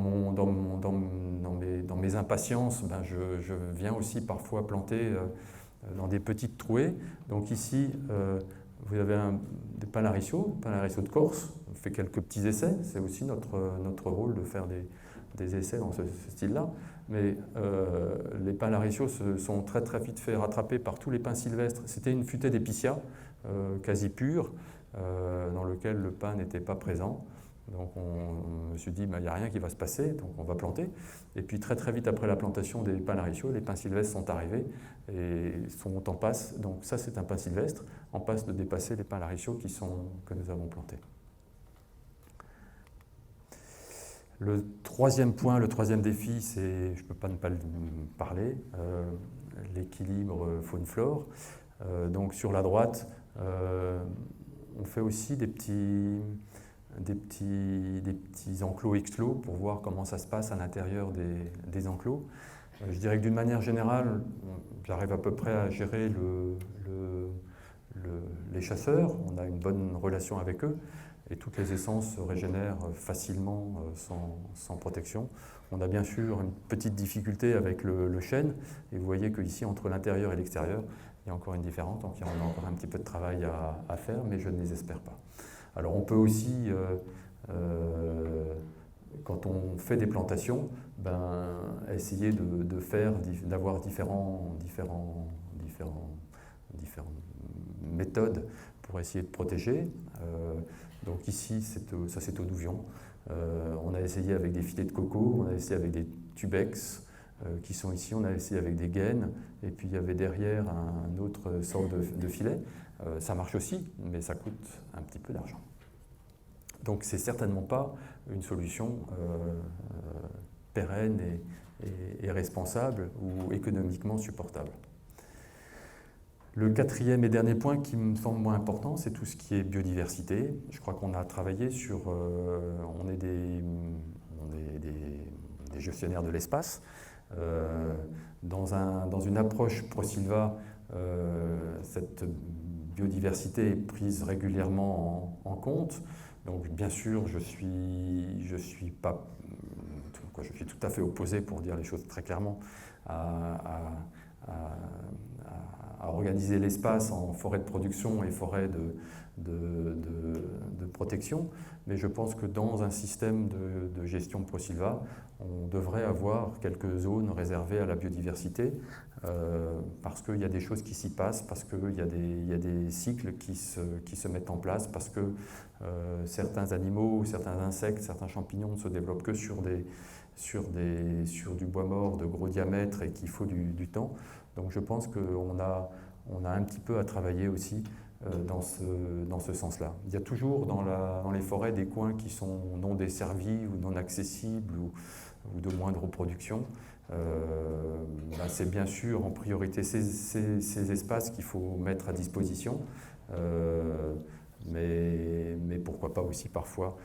mes impatiences, ben je viens aussi parfois planter dans des petites trouées. Donc ici, vous avez des pins lariceaux de Corse. On fait quelques petits essais. C'est aussi notre rôle de faire des essais dans ce style-là. Mais les pins lariceaux se sont très vite fait rattraper par tous les pins sylvestres. C'était une futaie d'épicéa quasi pure, dans lequel le pin n'était pas présent. Donc on me suis dit, il n'y a rien qui va se passer, donc on va planter. Et puis très vite après la plantation des pins lariceaux, les pins sylvestres sont arrivés et sont en passe. Donc ça c'est un pin sylvestre, en passe de dépasser les pins lariceaux que nous avons plantés. Le troisième point, le troisième défi, c'est, je ne peux pas ne pas le parler, l'équilibre faune-flore. Donc sur la droite, on fait aussi des petits enclos exclos pour voir comment ça se passe à l'intérieur des enclos. Je dirais que d'une manière générale, j'arrive à peu près à gérer les chasseurs. On a une bonne relation avec eux et toutes les essences se régénèrent facilement sans protection. On a bien sûr une petite difficulté avec le chêne et vous voyez qu'ici, entre l'intérieur et l'extérieur, il y a encore une différence, donc on a encore un petit peu de travail à faire, mais je ne les espère pas. Alors on peut aussi, quand on fait des plantations, essayer d'avoir différentes méthodes pour essayer de protéger. Donc ici, ça c'est au Douvion. On a essayé avec des filets de coco, on a essayé avec des tubex qui sont ici, on a essayé avec des gaines, et puis il y avait derrière un autre sort de filet. Ça marche aussi, mais ça coûte un petit peu d'argent. Donc c'est certainement pas une solution pérenne et responsable ou économiquement supportable. Le quatrième et dernier point qui me semble moins important, c'est tout ce qui est biodiversité. Je crois qu'on a travaillé sur... on est des gestionnaires de l'espace. Dans une approche ProSylva, cette biodiversité est prise régulièrement en compte. Donc bien sûr, je suis tout à fait opposé, pour dire les choses très clairement, à organiser l'espace en forêt de production et forêt de protection. Mais je pense que dans un système de gestion ProSylva, on devrait avoir quelques zones réservées à la biodiversité parce qu'il y a des choses qui s'y passent, parce qu'il y a des cycles qui se mettent en place, parce que certains animaux, certains insectes, certains champignons ne se développent que sur du bois mort de gros diamètre et qu'il faut du temps. Donc je pense qu'on a un petit peu à travailler aussi dans ce sens-là. Il y a toujours dans les forêts des coins qui sont non desservis ou non accessibles ou de moindre production. C'est bien sûr en priorité ces espaces qu'il faut mettre à disposition, mais pourquoi pas aussi parfois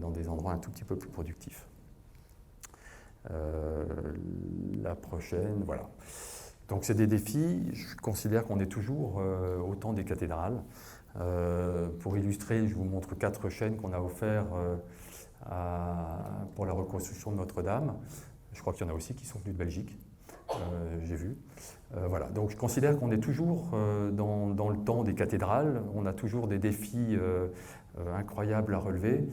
dans des endroits un tout petit peu plus productifs. La prochaine, voilà. Donc c'est des défis, je considère qu'on est toujours au temps des cathédrales. Pour illustrer, je vous montre 4 chênes qu'on a offerts pour la reconstruction de Notre-Dame. Je crois qu'il y en a aussi qui sont venus de Belgique, j'ai vu. Voilà. Donc je considère qu'on est toujours dans le temps des cathédrales, on a toujours des défis incroyables à relever,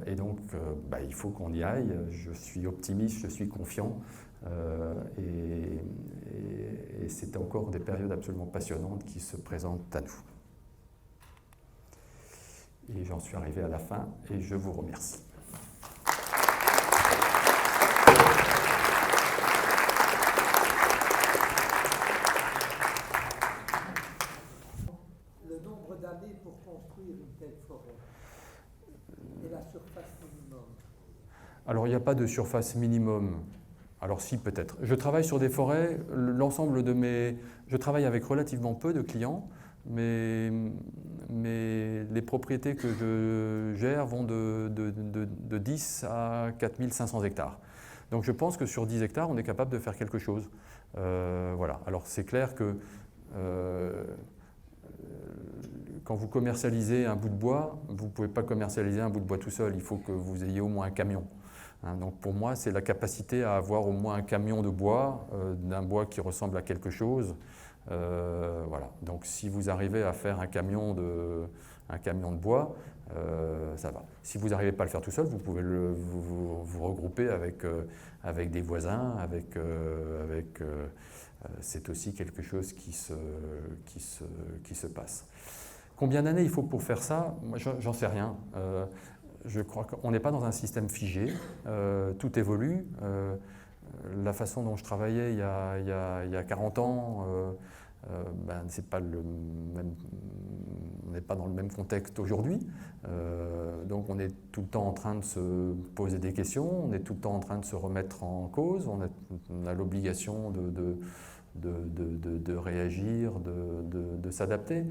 et donc il faut qu'on y aille. Je suis optimiste, je suis confiant. Et c'est encore des périodes absolument passionnantes qui se présentent à nous. Et j'en suis arrivé à la fin et je vous remercie. Le nombre d'années pour construire une telle forêt et la surface minimum? Alors il n'y a pas de surface minimum. Alors si, peut-être. Je travaille sur des forêts, je travaille avec relativement peu de clients, mais les propriétés que je gère vont de 10 à 4500 hectares. Donc je pense que sur 10 hectares, on est capable de faire quelque chose. Voilà. Alors c'est clair que quand vous commercialisez un bout de bois, vous ne pouvez pas commercialiser un bout de bois tout seul, il faut que vous ayez au moins un camion. Donc pour moi, c'est la capacité à avoir au moins un camion de bois, d'un bois qui ressemble à quelque chose. Voilà. Donc si vous arrivez à faire un camion de bois, ça va. Si vous n'arrivez pas à le faire tout seul, vous pouvez vous regrouper avec des voisins, c'est aussi quelque chose qui se passe. Combien d'années il faut pour faire ça? Moi, j'en sais rien. Je crois qu'on n'est pas dans un système figé, tout évolue. La façon dont je travaillais il y a 40 ans, c'est pas on n'est pas dans le même contexte aujourd'hui. Donc on est tout le temps en train de se poser des questions, on est tout le temps en train de se remettre en cause, on a l'obligation de réagir, de s'adapter.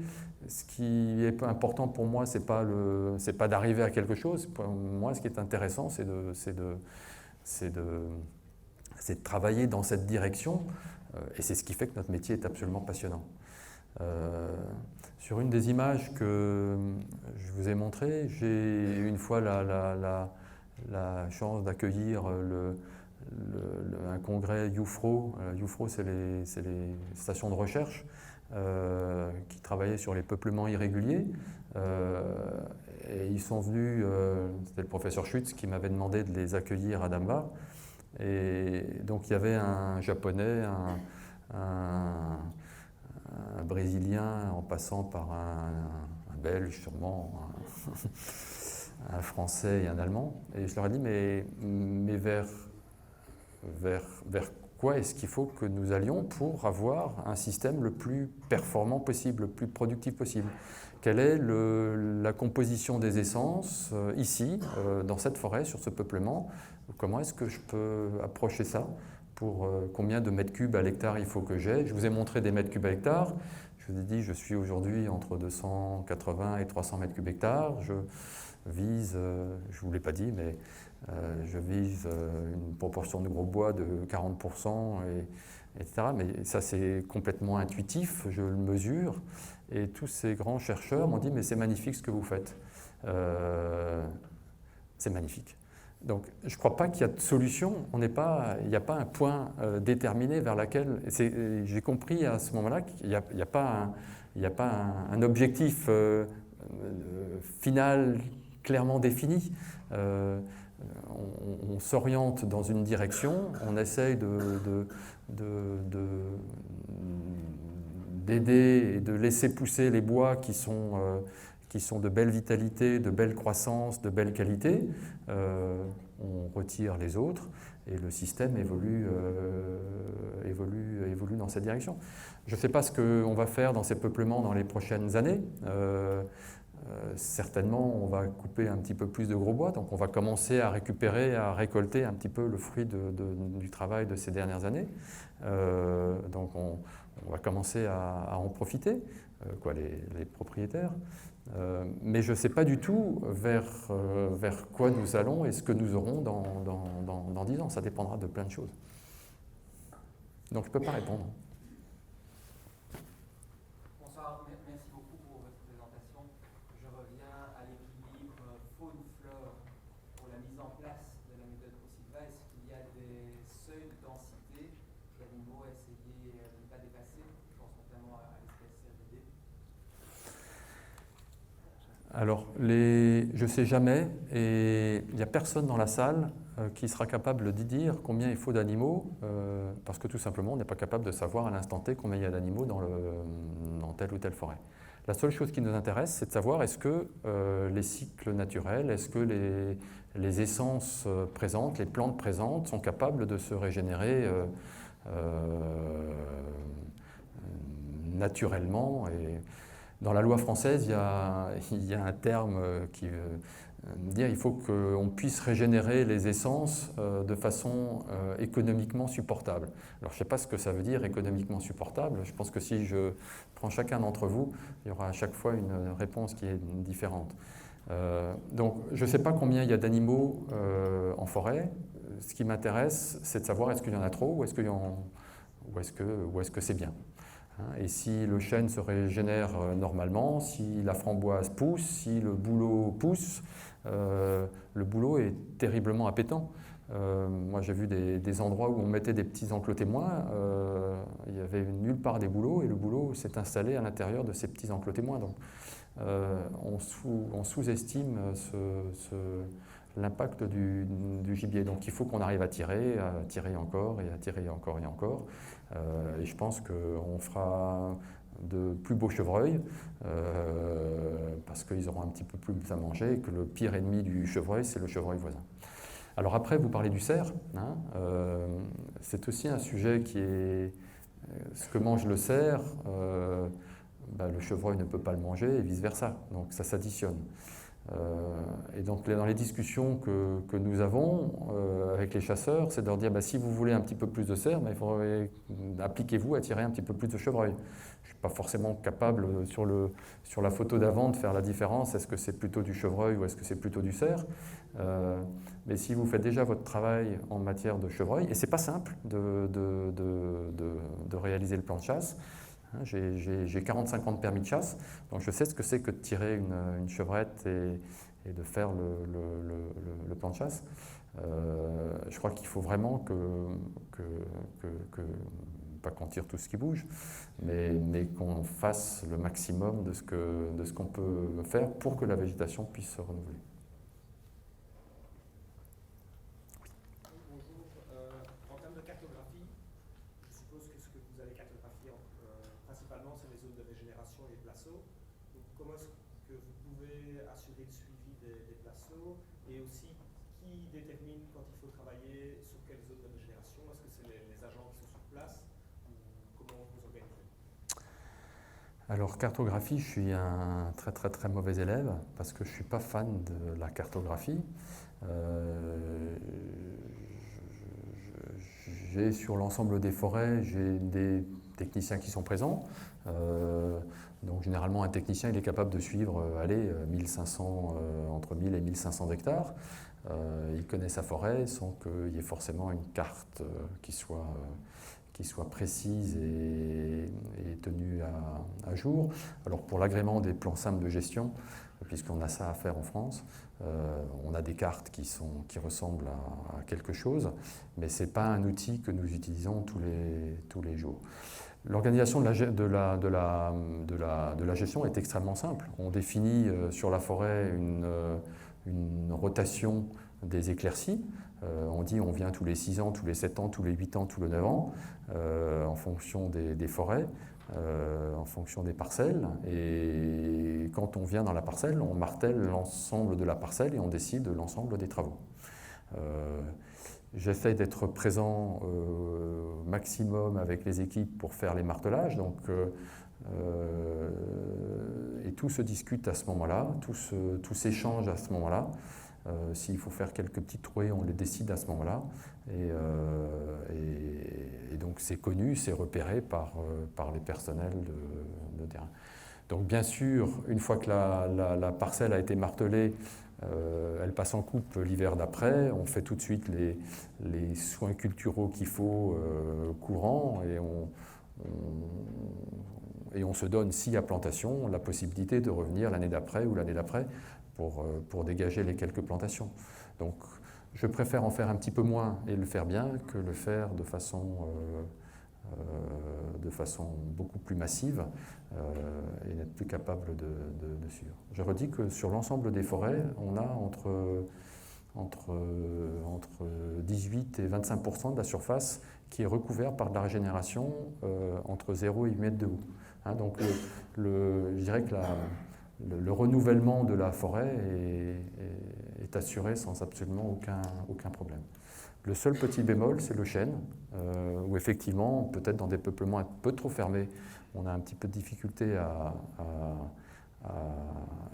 Ce qui est important pour moi, c'est pas d'arriver à quelque chose. Pour moi, ce qui est intéressant, c'est de travailler dans cette direction, et c'est ce qui fait que notre métier est absolument passionnant. Sur une des images que je vous ai montrées, j'ai eu une fois la chance d'accueillir un congrès UFRO. UFRO, c'est les stations de recherche qui travaillaient sur les peuplements irréguliers. Et ils sont venus, c'était le professeur Schütz qui m'avait demandé de les accueillir à Damba. Et donc il y avait un Japonais, un Brésilien, en passant par un Belge sûrement, un Français et un Allemand. Et je leur ai dit, mais vers quoi est-ce qu'il faut que nous allions pour avoir un système le plus performant possible, le plus productif possible? Quelle est la composition des essences ici, dans cette forêt, sur ce peuplement? Comment est-ce que je peux approcher ça? Pour combien de mètres cubes à l'hectare il faut que j'ai? Je vous ai montré des mètres cubes à l'hectare. Je vous ai dit, je suis aujourd'hui entre 280 et 300 mètres cubes hectare. Je vise, je ne vous l'ai pas dit, mais je vise une proportion de gros bois de 40%, etc. Mais ça, c'est complètement intuitif, je le mesure. Et tous ces grands chercheurs m'ont dit, mais c'est magnifique ce que vous faites. C'est magnifique. Donc, je ne crois pas qu'il y a de solution. Il n'y a pas un point déterminé vers laquelle... J'ai compris à ce moment-là qu'il n'y a pas un objectif final clairement défini. On s'oriente dans une direction, on essaye d'aider et de laisser pousser les bois qui sont de belle vitalité, de belle croissance, de belle qualité. On retire les autres et le système évolue dans cette direction. Je ne sais pas ce qu'on va faire dans ces peuplements dans les prochaines années. Certainement, on va couper un petit peu plus de gros bois, donc on va commencer à récolter un petit peu le fruit du travail de ces dernières années. Donc on va commencer à en profiter, les propriétaires. Mais je ne sais pas du tout vers quoi nous allons et ce que nous aurons dans 10 ans. Ça dépendra de plein de choses. Donc je ne peux pas répondre. Bonsoir, merci beaucoup pour votre présentation. Je reviens à l'équilibre faune-flore pour la mise en place de la méthode ProSilva. Est-ce qu'il y a des seuils de densité d'animaux à essayer de ne pas dépasser? Je pense notamment à l'espèce cervidée. Alors, je ne sais jamais, et il n'y a personne dans la salle qui sera capable de dire combien il faut d'animaux, parce que tout simplement, on n'est pas capable de savoir à l'instant T combien il y a d'animaux dans telle ou telle forêt. La seule chose qui nous intéresse, c'est de savoir est-ce que les cycles naturels, est-ce que les essences présentes, les plantes présentes sont capables de se régénérer naturellement. Dans la loi française, il y a un terme qui veut dire qu'il faut qu'on puisse régénérer les essences de façon économiquement supportable. Alors je ne sais pas ce que ça veut dire économiquement supportable. Je pense que si je prends chacun d'entre vous, il y aura à chaque fois une réponse qui est différente. Donc je ne sais pas combien il y a d'animaux en forêt. Ce qui m'intéresse, c'est de savoir est-ce qu'il y en a trop ou est-ce que c'est bien. Et si le chêne se régénère normalement, si la framboise pousse, si le bouleau pousse, le bouleau est terriblement appétant. Moi j'ai vu des endroits où on mettait des petits enclos témoins, il n'y avait nulle part des bouleaux et le bouleau s'est installé à l'intérieur de ces petits enclos témoins. Donc on sous-estime l'impact du gibier. Donc il faut qu'on arrive à tirer encore et à tirer encore et encore. Et je pense qu'on fera de plus beaux chevreuils parce qu'ils auront un petit peu plus à manger et que le pire ennemi du chevreuil, c'est le chevreuil voisin. Alors après, vous parlez du cerf. C'est aussi un sujet qui est ce que mange le cerf. Le chevreuil ne peut pas le manger et vice-versa. Donc ça s'additionne. Et donc dans les discussions que nous avons avec les chasseurs, c'est de leur dire si vous voulez un petit peu plus de cerf, il faudrait appliquez-vous à tirer un petit peu plus de chevreuil. Je ne suis pas forcément capable sur la photo d'avant de faire la différence, est-ce que c'est plutôt du chevreuil ou est-ce que c'est plutôt du cerf, mais si vous faites déjà votre travail en matière de chevreuil, et c'est pas simple de réaliser le plan de chasse. J'ai 45 ans de permis de chasse, donc je sais ce que c'est que de tirer une chevrette et de faire le plan de chasse. Je crois qu'il faut vraiment pas qu'on tire tout ce qui bouge, mais qu'on fasse le maximum de ce qu'on peut faire pour que la végétation puisse se renouveler. Comment est-ce que vous pouvez assurer le suivi des placeaux et aussi qui détermine quand il faut travailler sur quelle zone de régénération? Est-ce que c'est les agents qui sont sur place ou comment vous organisez? Alors cartographie, je suis un très très très mauvais élève parce que je ne suis pas fan de la cartographie. J'ai sur l'ensemble des forêts, j'ai des techniciens qui sont présents. Donc généralement un technicien il est capable de suivre entre 1000 et 1500 hectares. Il connaît sa forêt sans qu'il y ait forcément une carte qui soit précise et tenue à jour. Alors pour l'agrément des plans simples de gestion, puisqu'on a ça à faire en France, on a des cartes qui ressemblent à quelque chose, mais ce n'est pas un outil que nous utilisons tous les jours. L'organisation de la gestion est extrêmement simple. On définit sur la forêt une rotation des éclaircies. On dit on vient tous les 6 ans, tous les 7 ans, tous les 8 ans, tous les 9 ans, en fonction des forêts, en fonction des parcelles. Et quand on vient dans la parcelle, on martèle l'ensemble de la parcelle et on décide de l'ensemble des travaux. J'essaie d'être présent maximum avec les équipes pour faire les martelages, et tout se discute à ce moment-là, tout s'échange à ce moment-là. S'il faut faire quelques petites trouées, on les décide à ce moment-là. Et donc c'est connu, c'est repéré par les personnels de terrain. Donc bien sûr, une fois que la parcelle a été martelée, elle passe en coupe l'hiver d'après, on fait tout de suite les soins culturaux qu'il faut courants et on se donne, s'il y a plantation, la possibilité de revenir l'année d'après ou l'année d'après pour dégager les quelques plantations. Donc je préfère en faire un petit peu moins et le faire bien que le faire de façon beaucoup plus massive et n'être plus capable de suivre. Je redis que sur l'ensemble des forêts, on a entre 18 et 25% de la surface qui est recouverte par de la régénération entre 0 et 8 mètres de haut. Donc je dirais que le renouvellement de la forêt est est assuré sans absolument aucun problème. Le seul petit bémol, c'est le chêne, où effectivement, peut-être dans des peuplements un peu trop fermés, on a un petit peu de difficulté à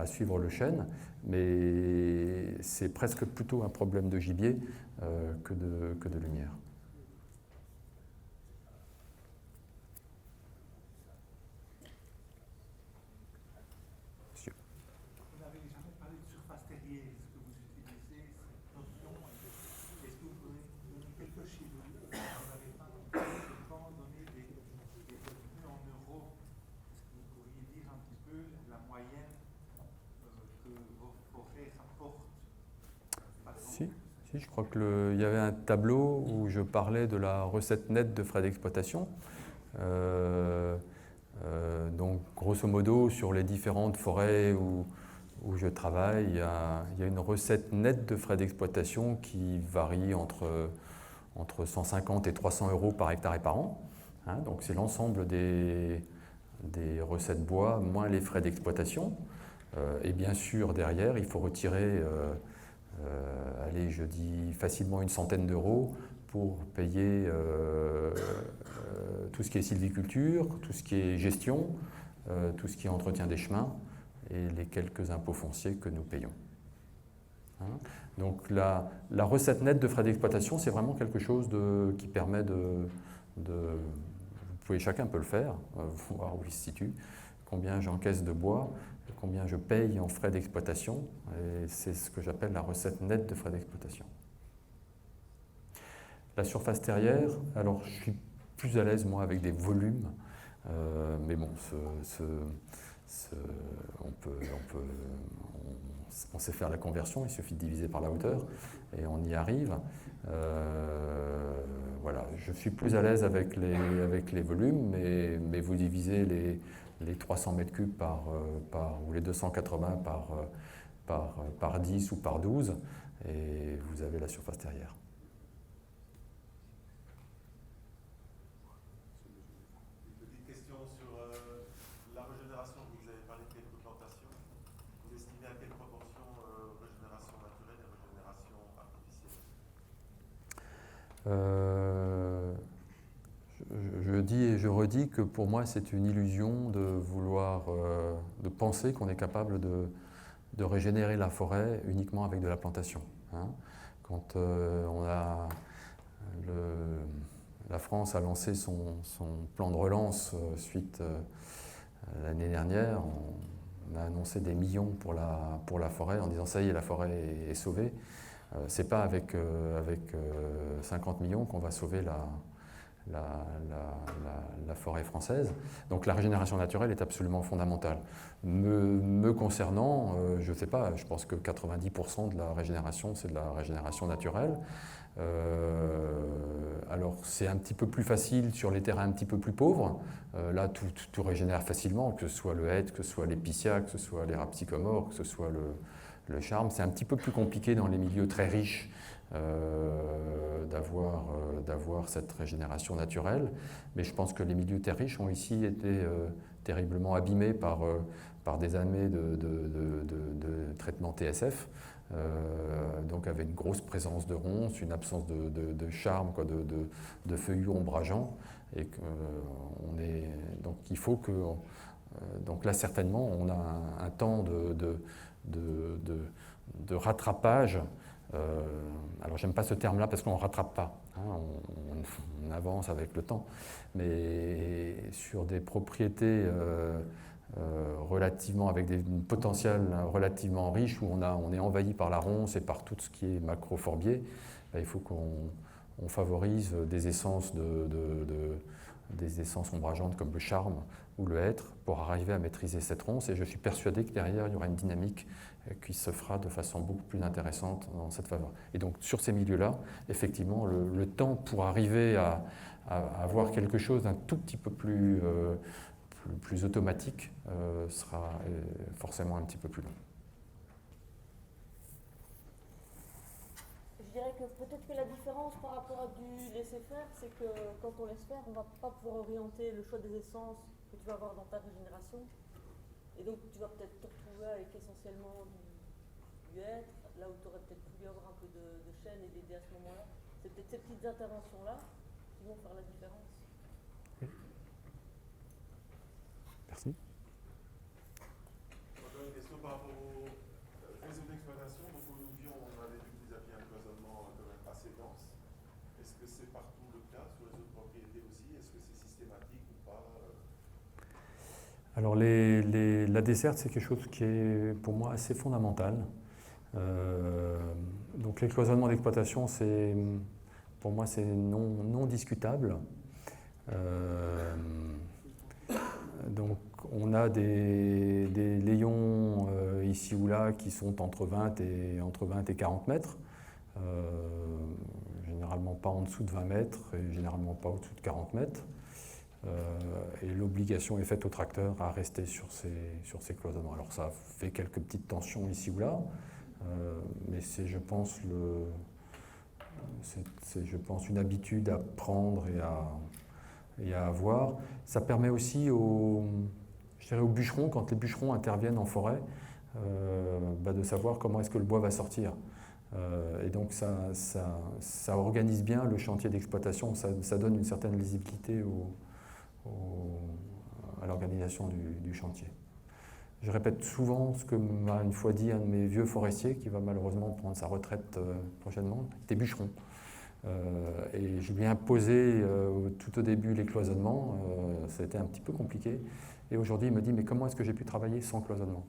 suivre le chêne, mais c'est presque plutôt un problème de gibier que de lumière. Vous n'avez jamais parlé de surface terrière. Est-ce que vous utilisez cette notion? Est-ce que vous pouvez donner quelques chiffres? Vous n'avez pas souvent donné des revenus en euros. Est-ce que vous pourriez dire un petit peu la moyenne que vos forêts rapportent? Si, je crois qu'il y avait un tableau où je parlais de la recette nette de frais d'exploitation. Donc, grosso modo, sur les différentes forêts où je travaille, il y a une recette nette de frais d'exploitation qui varie entre 150 et 300 euros par hectare et par an. Hein, donc, c'est l'ensemble des recettes bois moins les frais d'exploitation. Et bien sûr, derrière, il faut retirer, allez, je dis facilement une centaine d'euros pour payer tout ce qui est sylviculture, tout ce qui est gestion, tout ce qui est entretien des chemins et les quelques impôts fonciers que nous payons. Hein? Donc la recette nette de frais d'exploitation, c'est vraiment quelque chose qui permet chacun peut le faire, voir où il se situe, combien j'encaisse de bois, combien je paye en frais d'exploitation, et c'est ce que j'appelle la recette nette de frais d'exploitation. La surface terrière, alors je suis plus à l'aise moi avec des volumes, mais bon, on sait faire la conversion, il suffit de diviser par la hauteur et on y arrive. Voilà, je suis plus à l'aise avec les volumes, mais vous divisez les 300 mètres cubes ou les 280 par 10 ou par 12 et vous avez la surface terrière. Je dis et je redis que pour moi c'est une illusion de de penser qu'on est capable de régénérer la forêt uniquement avec de la plantation. Hein. Quand la France a lancé son plan de relance suite l'année dernière, on a annoncé des millions pour la forêt en disant ça y est, la forêt est sauvée. C'est pas avec 50 millions qu'on va sauver la forêt française. Donc la régénération naturelle est absolument fondamentale. Me concernant, je ne sais pas, je pense que 90% de la régénération, c'est de la régénération naturelle. Alors c'est un petit peu plus facile sur les terrains un petit peu plus pauvres. Là, tout régénère facilement, que ce soit le hêtre, que ce soit l'épicéa, que ce soit les rhapsicomores, que ce soit le charme. C'est un petit peu plus compliqué dans les milieux très riches d'avoir cette régénération naturelle. Mais je pense que les milieux très riches ont ici été terriblement abîmés par des années de traitement TSF. Donc avec une grosse présence de ronces, une absence de charme, de feuillus ombrageants. Et donc il faut que... donc là certainement on a un temps de rattrapage. Alors j'aime pas ce terme-là parce qu'on ne rattrape pas, hein, on avance avec le temps, mais sur des propriétés relativement avec des potentiels relativement riches où on est envahi par la ronce et par tout ce qui est macrophorbier, il faut qu'on favorise des essences des essences ombrageantes comme le charme ou le hêtre pour arriver à maîtriser cette ronce, et je suis persuadé que derrière il y aura une dynamique qui se fera de façon beaucoup plus intéressante dans cette faveur. Et donc sur ces milieux-là, effectivement, le temps pour arriver à avoir quelque chose d'un tout petit peu plus automatique sera forcément un petit peu plus long. Je dirais que peut-être que la différence par rapport à du laisser-faire, c'est que quand on laisse faire, on ne va pas pouvoir orienter le choix des essences que tu vas avoir dans ta régénération. Et donc tu vas peut-être te retrouver avec essentiellement du hêtre, là où tu aurais peut-être pu y avoir un peu de chêne et d'aider à ce moment-là. C'est peut-être ces petites interventions-là qui vont faire la différence. Merci. Encore une question par rapport aux réseaux d'exploitation. Donc au Louvion, on avait vu que vous aviez un cloisonnement quand même assez dense. Est-ce que c'est partout le cas, sur les autres propriétés aussi? Est-ce que c'est systématique ou pas? Alors la desserte, c'est quelque chose qui est pour moi assez fondamental. Donc les cloisonnements d'exploitation, pour moi, c'est non discutable. Donc on a des layons ici ou là qui sont entre 20 et 40 mètres. Généralement pas en dessous de 20 mètres et généralement pas au-dessous de 40 mètres. Et l'obligation est faite au tracteur à rester sur ces cloisonnements. Alors ça fait quelques petites tensions ici ou là, mais c'est je pense une habitude à prendre et à avoir. Ça permet aussi aux bûcherons, quand les bûcherons interviennent en forêt, de savoir comment est-ce que le bois va sortir. Et donc ça organise bien le chantier d'exploitation, ça donne une certaine lisibilité à l'organisation du chantier. Je répète souvent ce que m'a une fois dit un de mes vieux forestiers qui va malheureusement prendre sa retraite prochainement, était bûcheron. Et je lui ai imposé tout au début les cloisonnements, ça a été un petit peu compliqué. Et aujourd'hui il me dit mais comment est-ce que j'ai pu travailler sans cloisonnement ?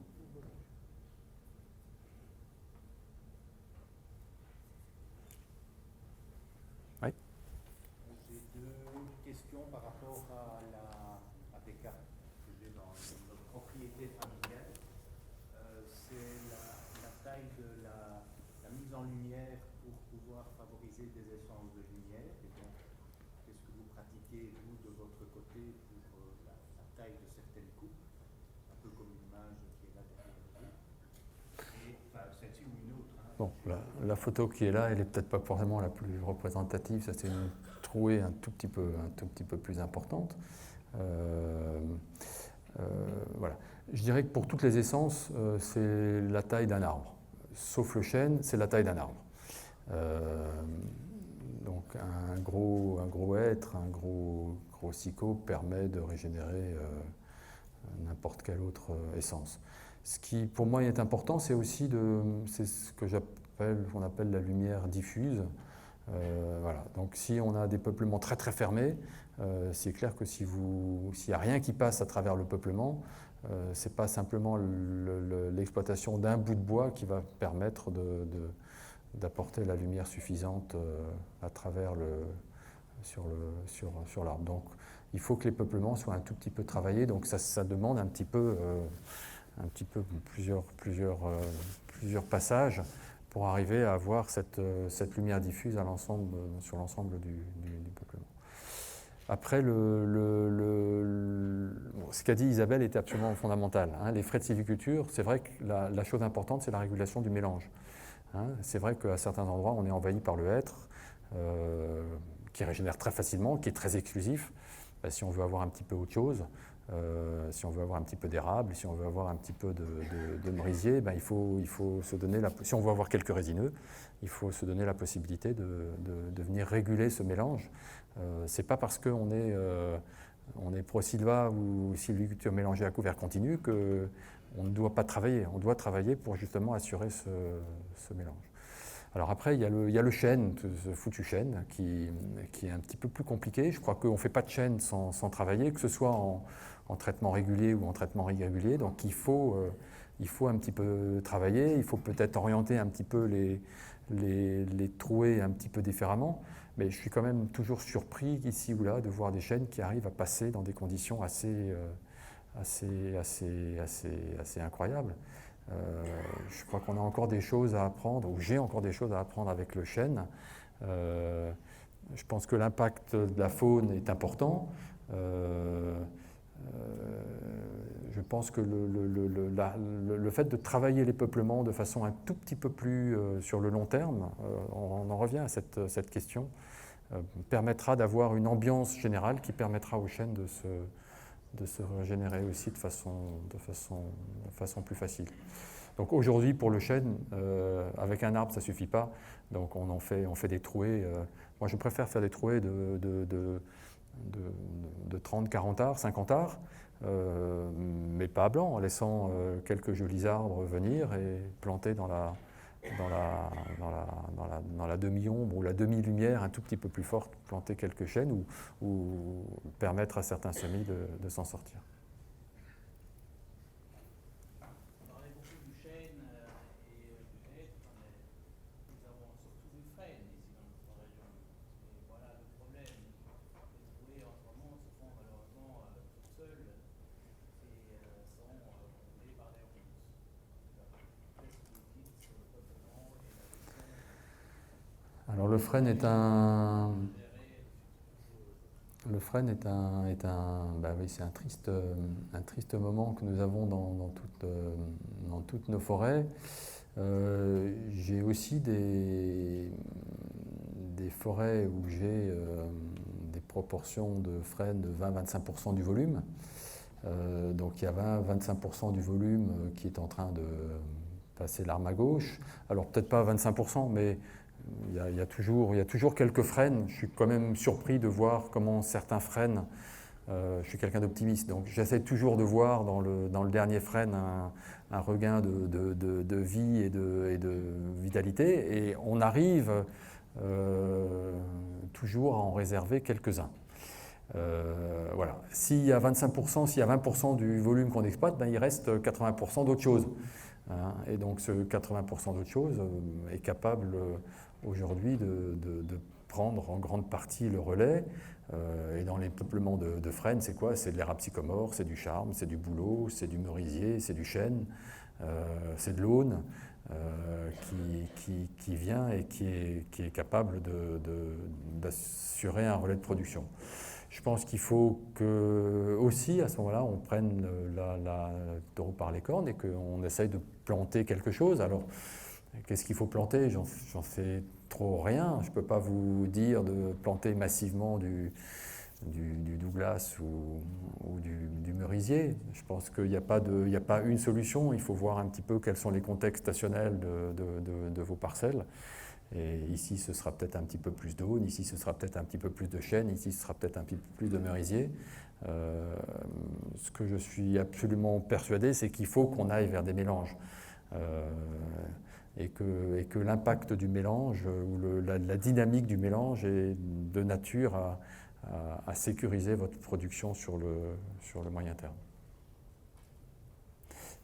Oui. J'ai deux questions par rapport à des cas que j'ai dans notre propriété familiale. C'est la taille de la mise en lumière pour pouvoir favoriser des essences de lumière. Et donc, qu'est-ce que vous pratiquez, vous, de votre côté, pour la taille de certaines coupes, un peu comme l'image qui est là derrière vous. Et celle-ci ou une autre. Hein. Bon, la photo qui est là, elle n'est peut-être pas forcément la plus représentative. Ça, c'est une trouée un tout petit peu plus importante. Voilà. Je dirais que pour toutes les essences, c'est la taille d'un arbre. Sauf le chêne, c'est la taille d'un arbre. Donc un gros hêtre, un gros sicot permet de régénérer n'importe quelle autre essence. Ce qui pour moi est important, c'est aussi c'est ce que qu'on appelle la lumière diffuse. Voilà. Donc si on a des peuplements très très fermés, c'est clair que s'il n'y a rien qui passe à travers le peuplement, c'est pas simplement l'exploitation d'un bout de bois qui va permettre d'apporter la lumière suffisante à travers sur l'arbre. Donc il faut que les peuplements soient un tout petit peu travaillés, donc ça demande un petit peu plusieurs passages pour arriver à avoir cette lumière diffuse sur l'ensemble du peuplement. Après, ce qu'a dit Isabelle était absolument fondamental. Hein. Les frais de sylviculture, c'est vrai que la chose importante, c'est la régulation du mélange. Hein. C'est vrai qu'à certains endroits, on est envahi par le hêtre, qui régénère très facilement, qui est très exclusif. Si on veut avoir un petit peu autre chose, si on veut avoir un petit peu d'érable, si on veut avoir un petit peu de merisier, il faut se donner si on veut avoir quelques résineux, il faut se donner la possibilité de venir réguler ce mélange. C'est pas parce qu'on est pro-sylva ou sylviculture mélangée à couvert continu qu'on ne doit pas travailler. On doit travailler pour justement assurer ce mélange. Alors après, il y a le chêne, ce foutu chêne, qui est un petit peu plus compliqué. Je crois qu'on ne fait pas de chêne sans travailler, que ce soit en traitement régulier ou en traitement irrégulier. Donc il faut un petit peu travailler, il faut peut-être orienter un petit peu les trouées un petit peu différemment. Mais je suis quand même toujours surpris ici ou là de voir des chênes qui arrivent à passer dans des conditions assez incroyables. Je crois qu'on a encore des choses à apprendre, ou j'ai encore des choses à apprendre avec le chêne. Je pense que l'impact de la faune est important. Je pense que le fait de travailler les peuplements de façon un tout petit peu plus sur le long terme, on en revient à cette question, permettra d'avoir une ambiance générale qui permettra aux chênes de se régénérer aussi de façon plus facile. Donc aujourd'hui, pour le chêne, avec un arbre, ça ne suffit pas. Donc on fait des trouées. Moi, je préfère faire des trouées de 30, 40 arts, 50 arts, mais pas à blanc, en laissant quelques jolis arbres venir et planter dans la demi-ombre ou la demi-lumière un tout petit peu plus forte, planter quelques chênes ou permettre à certains semis de s'en sortir. On parlait beaucoup du chêne et du hêtre, mais nous avons surtout du frêne ici dans notre région. Et voilà le problème. Les trouées en ce moment se font malheureusement toutes seules et sont contrôlées par des ronces. Qu'est-ce que vous dites sur le peuplement et la gestion? Alors le frêne est un... Le frêne est bah oui, c'est un triste moment que nous avons dans toutes nos forêts. J'ai aussi des forêts où j'ai des proportions de frêne de 20-25% du volume. Donc il y a 20-25% du volume qui est en train de passer l'arme à gauche. Alors peut-être pas 25%, mais il y a toujours quelques frênes. Je suis quand même surpris de voir comment certains frênes, je suis quelqu'un d'optimiste, donc j'essaie toujours de voir dans le dernier frêne un regain de vie et de vitalité, et on arrive toujours à en réserver quelques-uns. Voilà. S'il y a 25%, s'il y a 20% du volume qu'on exploite, ben, il reste 80% d'autres choses. Hein, et donc ce 80% d'autres choses est capable aujourd'hui de prendre en grande partie le relais. Et dans les peuplements de frênes, c'est quoi? C'est de l'érable sycomore, c'est du charme, c'est du bouleau, c'est du merisier, c'est du chêne, c'est de l'aune qui vient et qui est capable d'assurer un relais de production. Je pense qu'il faut que aussi à ce moment-là on prenne le taureau par les cornes et qu'on essaye de planter quelque chose. Alors qu'est-ce qu'il faut planter? J'en sais trop rien. Je ne peux pas vous dire de planter massivement du Douglas ou du merisier. Je pense qu'il n'y a pas une solution. Il faut voir un petit peu quels sont les contextes stationnels de vos parcelles. Et ici, ce sera peut-être un petit peu plus d'aune, ici, ce sera peut-être un petit peu plus de chêne, ici, ce sera peut-être un petit peu plus de merisier. Ce que je suis absolument persuadé, c'est qu'il faut qu'on aille vers des mélanges. Et que l'impact du mélange ou la dynamique du mélange est de nature à sécuriser votre production sur le moyen terme.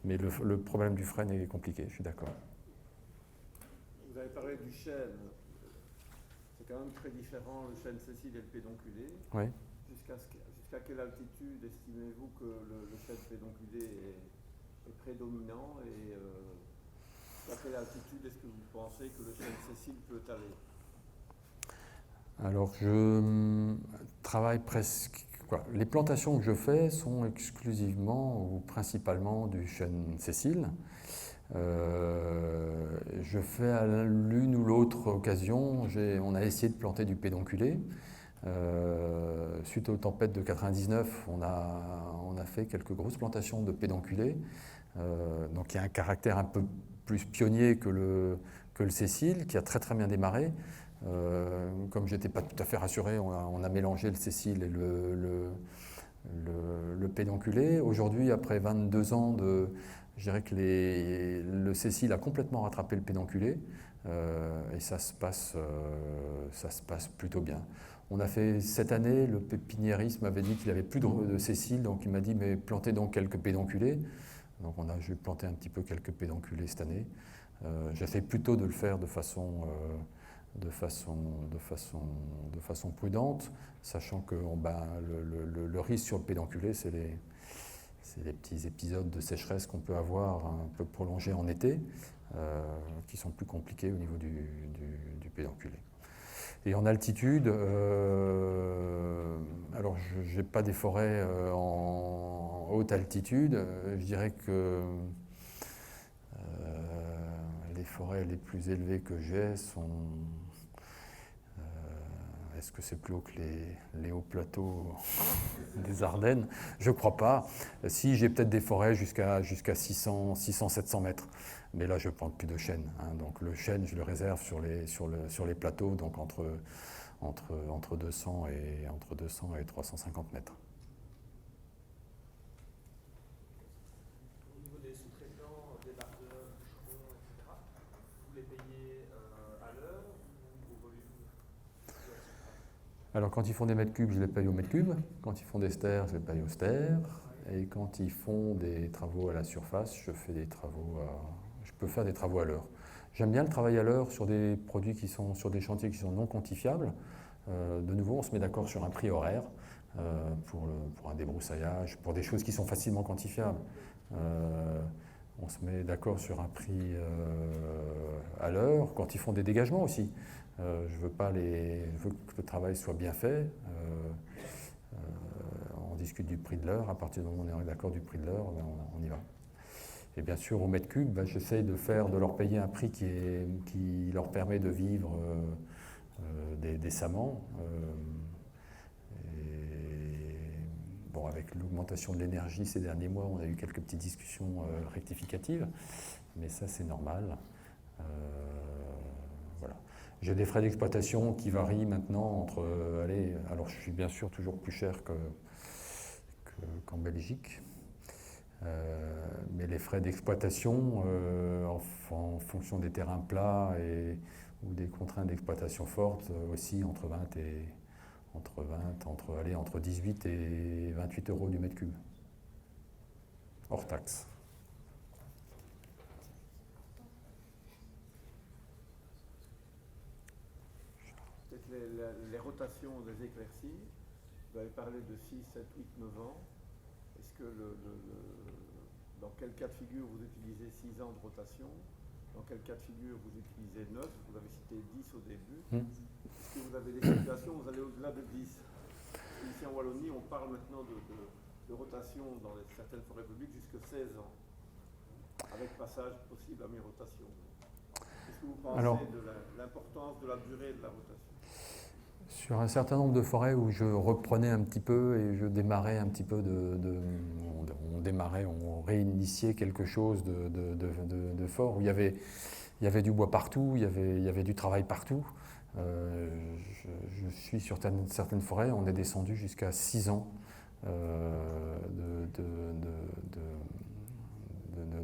Mais le problème du frêne est compliqué, je suis d'accord. Vous avez parlé du chêne. C'est quand même très différent, le chêne sessile et le pédonculé. Oui. Jusqu'à quelle altitude estimez-vous que le chêne pédonculé est prédominant et à quelle altitude est-ce que vous pensez que le chêne sessile peut aller? Alors, je travaille presque... Les plantations que je fais sont exclusivement ou principalement du chêne sessile. Je fais à l'une ou l'autre occasion, on a essayé de planter du pédonculé. Suite aux tempêtes de 99, on a fait quelques grosses plantations de pédonculé. Donc il y a un caractère un peu plus pionnier que le sessile, qui a très très bien démarré. Comme je n'étais pas tout à fait rassuré, on a mélangé le sessile et le pédonculé. Aujourd'hui, après 22 ans je dirais que le sessile a complètement rattrapé le pédonculé et ça se passe plutôt bien. On a fait cette année, le pépiniériste m'avait dit qu'il n'avait plus de sessile, donc il m'a dit mais plantez donc quelques pédonculés. Donc j'ai planté un petit peu quelques pédonculés cette année. J'essaie plutôt de le faire de façon prudente, sachant que le risque sur le pédonculé, c'est les petits épisodes de sécheresse qu'on peut avoir un peu prolongés en été, qui sont plus compliqués au niveau du pédonculé. Et en altitude, alors je n'ai pas des forêts en haute altitude, je dirais que les forêts les plus élevées que j'ai elles est-ce que c'est plus haut que les hauts plateaux des Ardennes? Je ne crois pas. Si, j'ai peut-être des forêts jusqu'à 600-700 mètres. Mais là, je ne plante plus de chêne. Donc le chêne, je le réserve sur les plateaux, donc entre 200 et 350 mètres. Au niveau des sous-traitants, débardeurs, bûcherons, etc., vous les payez à l'heure ou au volume? Alors quand ils font des mètres cubes, je les paye au mètre cube. Quand ils font des stères, je les paye au stère. Et quand ils font des travaux à la surface, je peux faire des travaux à l'heure. J'aime bien le travail à l'heure sur des produits sur des chantiers qui sont non quantifiables. De nouveau, on se met d'accord sur un prix horaire pour un débroussaillage, pour des choses qui sont facilement quantifiables. On se met d'accord sur un prix à l'heure. Quand ils font des dégagements aussi, je veux que le travail soit bien fait. On discute du prix de l'heure. À partir du moment où on est d'accord du prix de l'heure, on y va. Et bien sûr, au mètre cube, j'essaye de leur payer un prix qui leur permet de vivre décemment. Bon, avec l'augmentation de l'énergie ces derniers mois, on a eu quelques petites discussions rectificatives, mais ça, c'est normal. Voilà. J'ai des frais d'exploitation qui varient maintenant alors je suis bien sûr toujours plus cher qu'en Belgique. Mais les frais d'exploitation, en fonction des terrains plats ou des contraintes d'exploitation fortes, aussi entre 18 et 28 euros du mètre cube, hors taxe. Peut-être les rotations des éclaircies, vous avez parlé de 6, 7, 8, 9 ans. Est-ce que dans quel cas de figure vous utilisez 6 ans de rotation? Dans quel cas de figure vous utilisez 9? Vous avez cité 10 au début. Est-ce que vous avez des situations où vous allez au-delà de 10? Ici en Wallonie, on parle maintenant de rotation dans certaines forêts publiques jusqu'à 16 ans, avec passage possible à mi-rotation. Qu'est-ce que vous pensez de l'importance de la durée de la rotation? Sur un certain nombre de forêts où je reprenais un petit peu et je démarrais un petit peu on réinitiait quelque chose de fort, où il y avait du bois partout, il y avait du travail partout. Je suis sur certaines forêts, on est descendu jusqu'à 6 ans de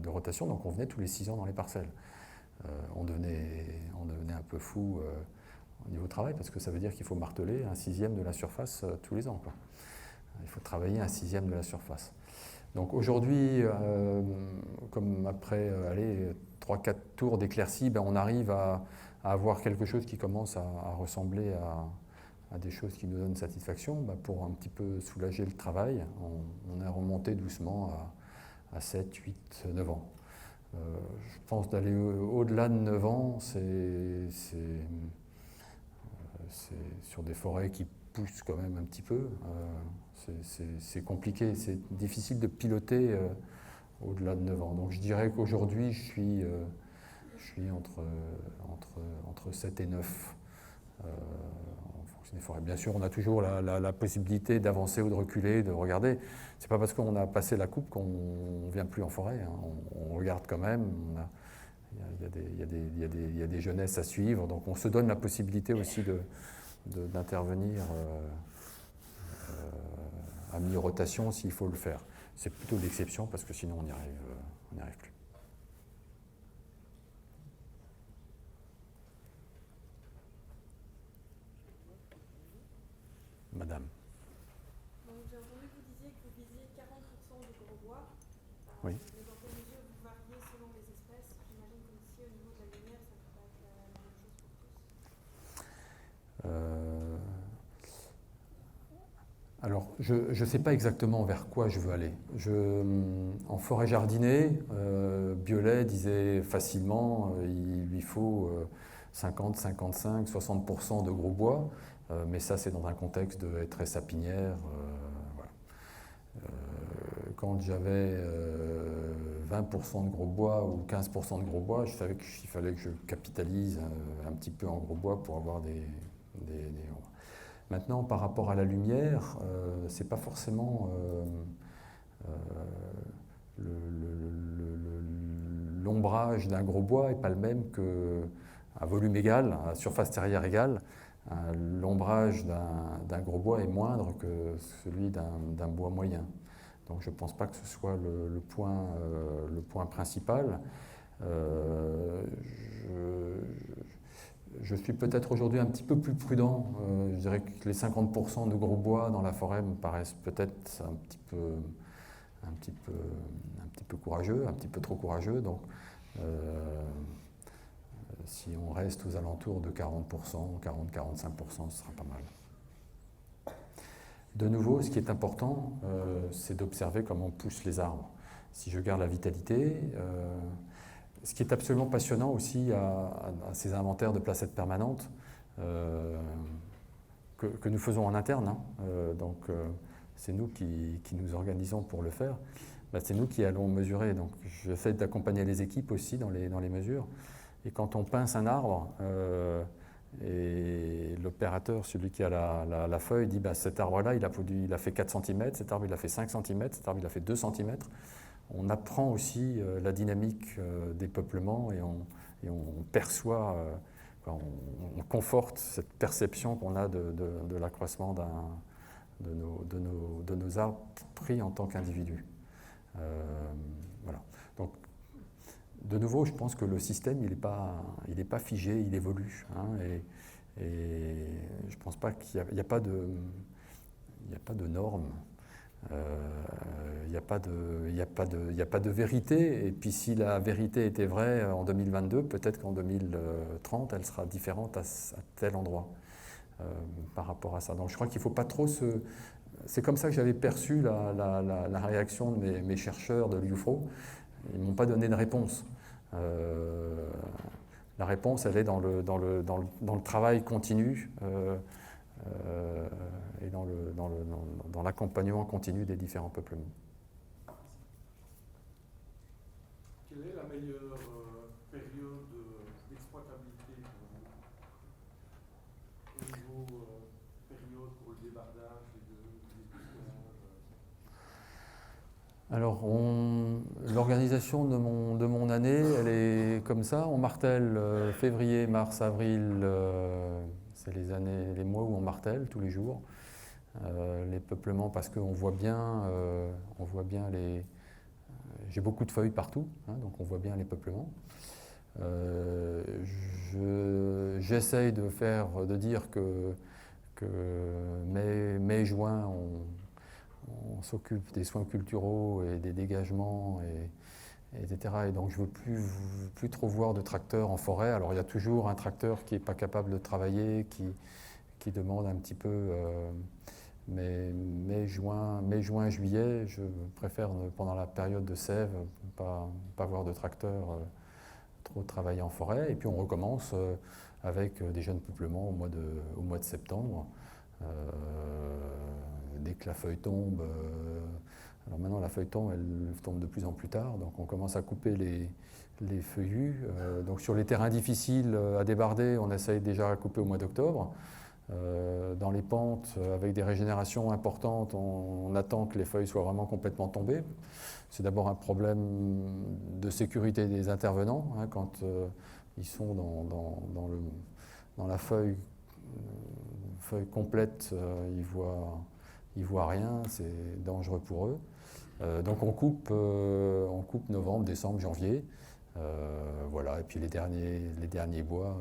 rotation, donc on venait tous les 6 ans dans les parcelles. On devenait un peu fou au niveau travail, parce que ça veut dire qu'il faut marteler 1/6 de la surface tous les ans, quoi. Il faut travailler 1/6 de la surface. Donc aujourd'hui, comme après 3-4 tours d'éclaircie, on arrive à avoir quelque chose qui commence à ressembler à des choses qui nous donnent satisfaction. Pour un petit peu soulager le travail, on est remonté doucement à 7, 8, 9 ans. Je pense d'aller au-delà de 9 ans, c'est sur des forêts qui poussent quand même un petit peu. C'est compliqué, c'est difficile de piloter au-delà de 9 ans. Donc je dirais qu'aujourd'hui, je suis entre 7 et 9 en fonction des forêts. Bien sûr, on a toujours la possibilité d'avancer ou de reculer, de regarder. C'est pas parce qu'on a passé la coupe qu'on ne vient plus en forêt. On regarde quand même. Il y a des jeunesses à suivre, donc on se donne la possibilité aussi d'intervenir à mi-rotation s'il faut le faire. C'est plutôt l'exception parce que sinon on n'y arrive plus. Madame. Donc j'ai entendu que vous disiez que vous visiez 40% de gros bois. Oui. Mais dans quelle mesure vous variez selon les espèces? J'imagine qu'ici au niveau de la lumière, ça ne peut pas être la même chose pour tous. Alors, je ne sais pas exactement vers quoi je veux aller. En forêt jardinée, Biolay disait facilement il lui faut 50, 55, 60% de gros bois, mais ça c'est dans un contexte de très sapinière. Voilà. Quand j'avais 20% de gros bois ou 15% de gros bois, je savais qu'il fallait que je capitalise un petit peu en gros bois pour avoir des Maintenant, par rapport à la lumière, c'est pas forcément l'ombrage d'un gros bois n'est pas le même qu'à volume égal, à surface terrière égale. L'ombrage d'un gros bois est moindre que celui d'un bois moyen. Donc je ne pense pas que ce soit le point principal. Je suis peut-être aujourd'hui un petit peu plus prudent. Je dirais que les 50% de gros bois dans la forêt me paraissent peut-être un petit peu courageux, un petit peu trop courageux. Donc, si on reste aux alentours de 40%, 40-45%, ce sera pas mal. De nouveau, ce qui est important, c'est d'observer comment on pousse les arbres. Si je garde la vitalité, ce qui est absolument passionnant aussi à ces inventaires de placettes permanentes que nous faisons en interne, hein, c'est nous qui nous organisons pour le faire. C'est nous qui allons mesurer. Donc, j'essaie d'accompagner les équipes aussi dans les mesures. Et quand on pince un arbre, et l'opérateur, celui qui a la feuille, dit cet arbre-là, il a fait 4 cm, cet arbre il a fait 5 cm, cet arbre il a fait 2 cm. On apprend aussi la dynamique des peuplements et on perçoit, on conforte cette perception qu'on a de l'accroissement de nos arbres pris en tant qu'individus. Voilà. Donc, de nouveau, je pense que le système, il n'est pas figé, il évolue. Hein, et je ne pense pas qu'il n'y a pas de normes. Il n'y a pas de vérité. Et puis si la vérité était vraie en 2022, peut-être qu'en 2030, elle sera différente à tel endroit par rapport à ça. Donc je crois qu'il ne faut pas trop se... C'est comme ça que j'avais perçu la réaction de mes chercheurs de l'UFRO. Ils ne m'ont pas donné de réponse. La réponse, elle est dans le travail continu et dans l'accompagnement continu des différents peuplements. Quelle est la meilleure période d'exploitabilité au niveau période pour le débardage et des Alors, l'organisation de mon année, elle est comme ça. On martèle février, mars, avril, c'est les mois où on martèle tous les jours. Les peuplements, parce qu'on voit bien les... J'ai beaucoup de feuilles partout, hein, donc on voit bien les peuplements. J'essaye de dire que mai, juin, on s'occupe des soins culturaux et des dégagements, etc. Et donc je ne veux plus trop voir de tracteurs en forêt. Alors il y a toujours un tracteur qui n'est pas capable de travailler, qui demande un petit peu... mais mai, juin, juillet, je préfère, pendant la période de sève, pas voir de tracteur trop travailler en forêt. Et puis on recommence avec des jeunes peuplements au mois de septembre. Dès que la feuille tombe, alors maintenant la feuille tombe, elle tombe de plus en plus tard, donc on commence à couper les feuillus. Donc sur les terrains difficiles à débarder, on essaye déjà à couper au mois d'octobre. Dans les pentes, avec des régénérations importantes, on attend que les feuilles soient vraiment complètement tombées. C'est d'abord un problème de sécurité des intervenants, hein, quand ils sont dans la feuille complète, ils voient rien, c'est dangereux pour eux. Donc on coupe novembre, décembre, janvier, voilà. Et puis les derniers bois,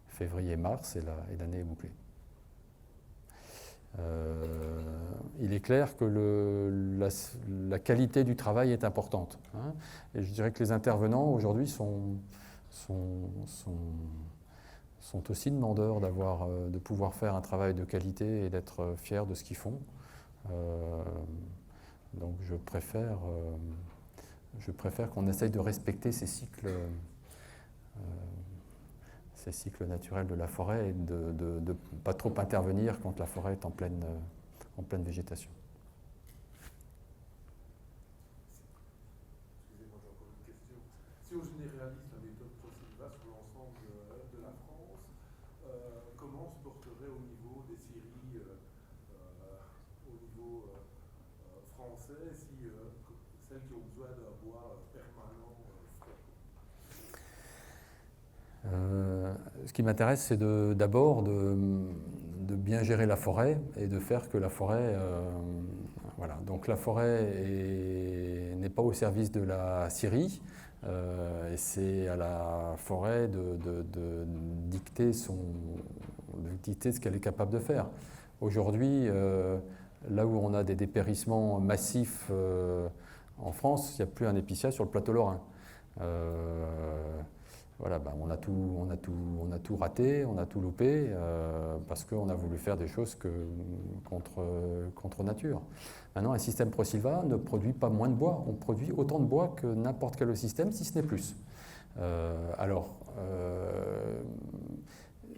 février, mars, et l'année est bouclée. Il est clair que la qualité du travail est importante, hein, et je dirais que les intervenants aujourd'hui sont aussi demandeurs de pouvoir faire un travail de qualité et d'être fiers de ce qu'ils font. Donc je préfère qu'on essaye de respecter ces cycles naturels de la forêt et de ne pas trop intervenir quand la forêt est en pleine végétation. Excusez-moi, j'ai encore une question. Si on généralise la méthode Prosilva sur l'ensemble de la France, comment se porterait au niveau des séries au niveau français, si celles qui ont besoin d'un bois permanent Ce qui m'intéresse, c'est d'abord de bien gérer la forêt et de faire que la forêt... voilà. Donc la forêt n'est pas au service de la scierie, et c'est à la forêt de dicter ce qu'elle est capable de faire. Aujourd'hui, là où on a des dépérissements massifs en France, il n'y a plus un épicéa sur le plateau lorrain. Voilà, on a tout raté, on a tout loupé, parce qu'on a voulu faire des choses contre nature. Maintenant, un système ProSilva ne produit pas moins de bois, on produit autant de bois que n'importe quel autre système, si ce n'est plus.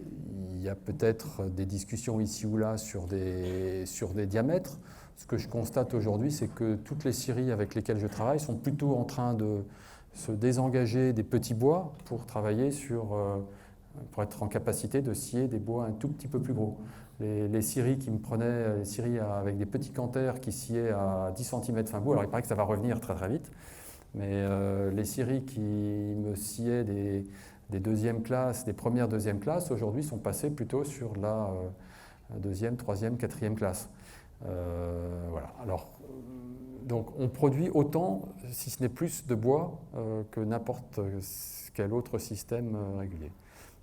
Il y a peut-être des discussions ici ou là sur des diamètres. Ce que je constate aujourd'hui, c'est que toutes les scieries avec lesquelles je travaille sont plutôt en train de se désengager des petits bois pour travailler pour être en capacité de scier des bois un tout petit peu plus gros. Les scieries qui me prenaient, les scieries avec des petits canters qui sciaient à 10 cm fin bout, alors il paraît que ça va revenir très très vite, mais les scieries qui me sciaient des deuxièmes classes, des premières deuxièmes classes, aujourd'hui sont passées plutôt sur la deuxième, troisième, quatrième classe. Voilà. Alors, donc on produit autant, si ce n'est plus, de bois que n'importe quel autre système régulier.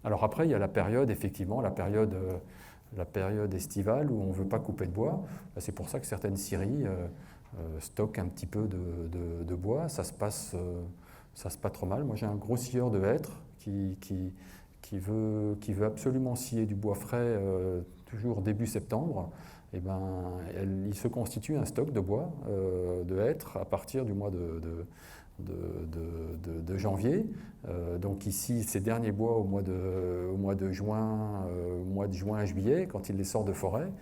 Alors après, il y a la période, effectivement, la période estivale où on ne veut pas couper de bois. C'est pour ça que certaines scieries stockent un petit peu de bois. Ça se passe pas trop mal. Moi, j'ai un gros scieur de hêtres qui veut absolument scier du bois frais toujours début septembre. Eh ben, il se constitue un stock de bois, de hêtres, à partir du mois de janvier. Donc ici, ces derniers bois au mois de juin, juillet, quand il les sort de forêt.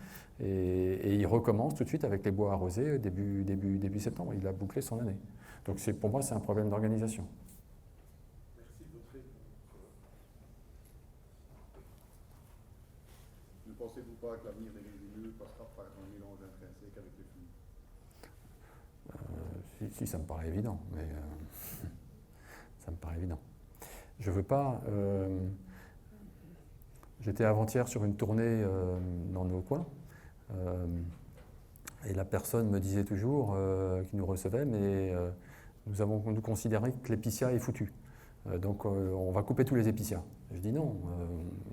Et il recommence tout de suite avec les bois arrosés début septembre. Il a bouclé son année. Donc pour moi, c'est un problème d'organisation. Merci de votre réponse. Ne pensez-vous pas que l'avenir des résineux passera par un mélange intrinsèque avec les fluides ? Si, ça me paraît évident, mais ça me paraît évident. Je veux pas... J'étais avant-hier sur une tournée dans nos coins, et la personne me disait toujours, qui nous recevait, mais nous considérons que l'épicéa est foutu. Donc on va couper tous les épicéas. Je dis non,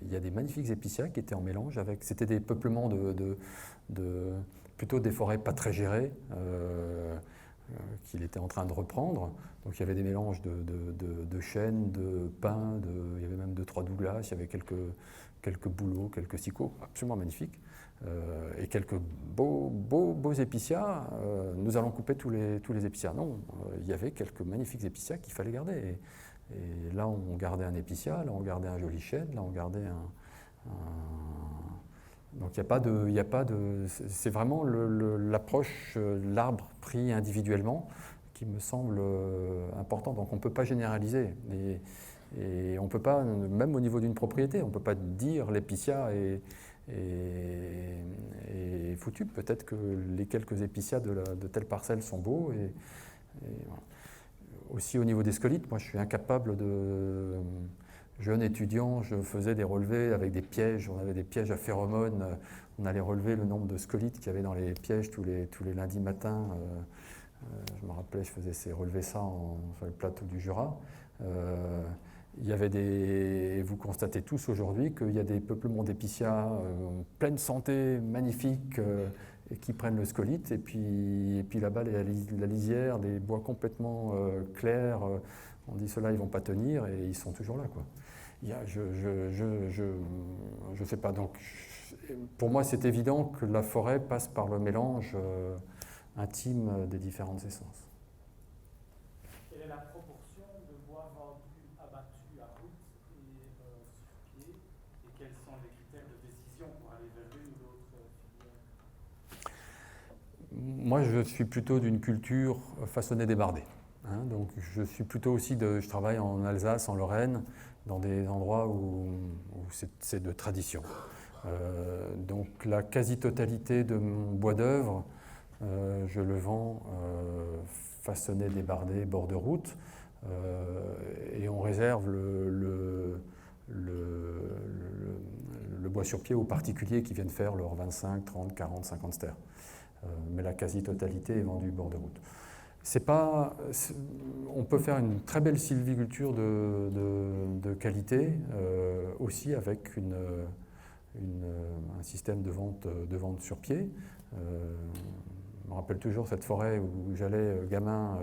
il y a des magnifiques épicéas qui étaient en mélange avec... C'était des peuplements plutôt des forêts pas très gérées, qu'il était en train de reprendre. Donc il y avait des mélanges de chênes, de pins, il y avait même 2-3 Douglas, il y avait quelques bouleaux, quelques sicots, absolument magnifiques, et quelques beaux épicéas. Nous allons couper tous les épicéas. Non, il y avait quelques magnifiques épicéas qu'il fallait garder. Et là, on gardait un épicéa, là, on gardait un joli chêne, là, on gardait Donc il n'y a pas de... C'est vraiment l'approche, l'arbre pris individuellement, qui me semble important. Donc on ne peut pas généraliser. Et on ne peut pas, même au niveau d'une propriété, on ne peut pas dire l'épicéa est foutu. Peut-être que les quelques épicéas de telle parcelle sont beaux. Voilà. Aussi au niveau des scolites, moi je suis incapable de... Jeune étudiant, je faisais des relevés avec des pièges. On avait des pièges à phéromones. On allait relever le nombre de scolites qu'il y avait dans les pièges tous les lundis matins. Je me rappelais, je faisais sur le plateau du Jura. Il y avait vous constatez tous aujourd'hui qu'il y a des peuplements d'épicéas en pleine santé, magnifiques, et qui prennent le scolite. Et puis là-bas, la lisière, des bois complètement clairs. On dit ceux-là, ils ne vont pas tenir, et ils sont toujours là, quoi. Je sais pas. Donc, pour moi, c'est évident que la forêt passe par le mélange intime des différentes essences. Quelle est la proportion de bois vendu abattu à route et sur pied, et quels sont les critères de décision pour aller vers l'une ou l'autre filière ? Moi, je suis plutôt d'une culture façonnée débardée. Donc je suis plutôt aussi je travaille en Alsace, en Lorraine, dans des endroits où c'est de tradition. Donc la quasi-totalité de mon bois d'œuvre, je le vends façonné, débardé, bord de route, et on réserve le bois sur pied aux particuliers qui viennent faire leurs 25, 30, 40, 50 stères. Mais la quasi-totalité est vendue bord de route. On peut faire une très belle sylviculture de qualité, aussi avec un système de vente sur pied. Je me rappelle toujours cette forêt où j'allais gamin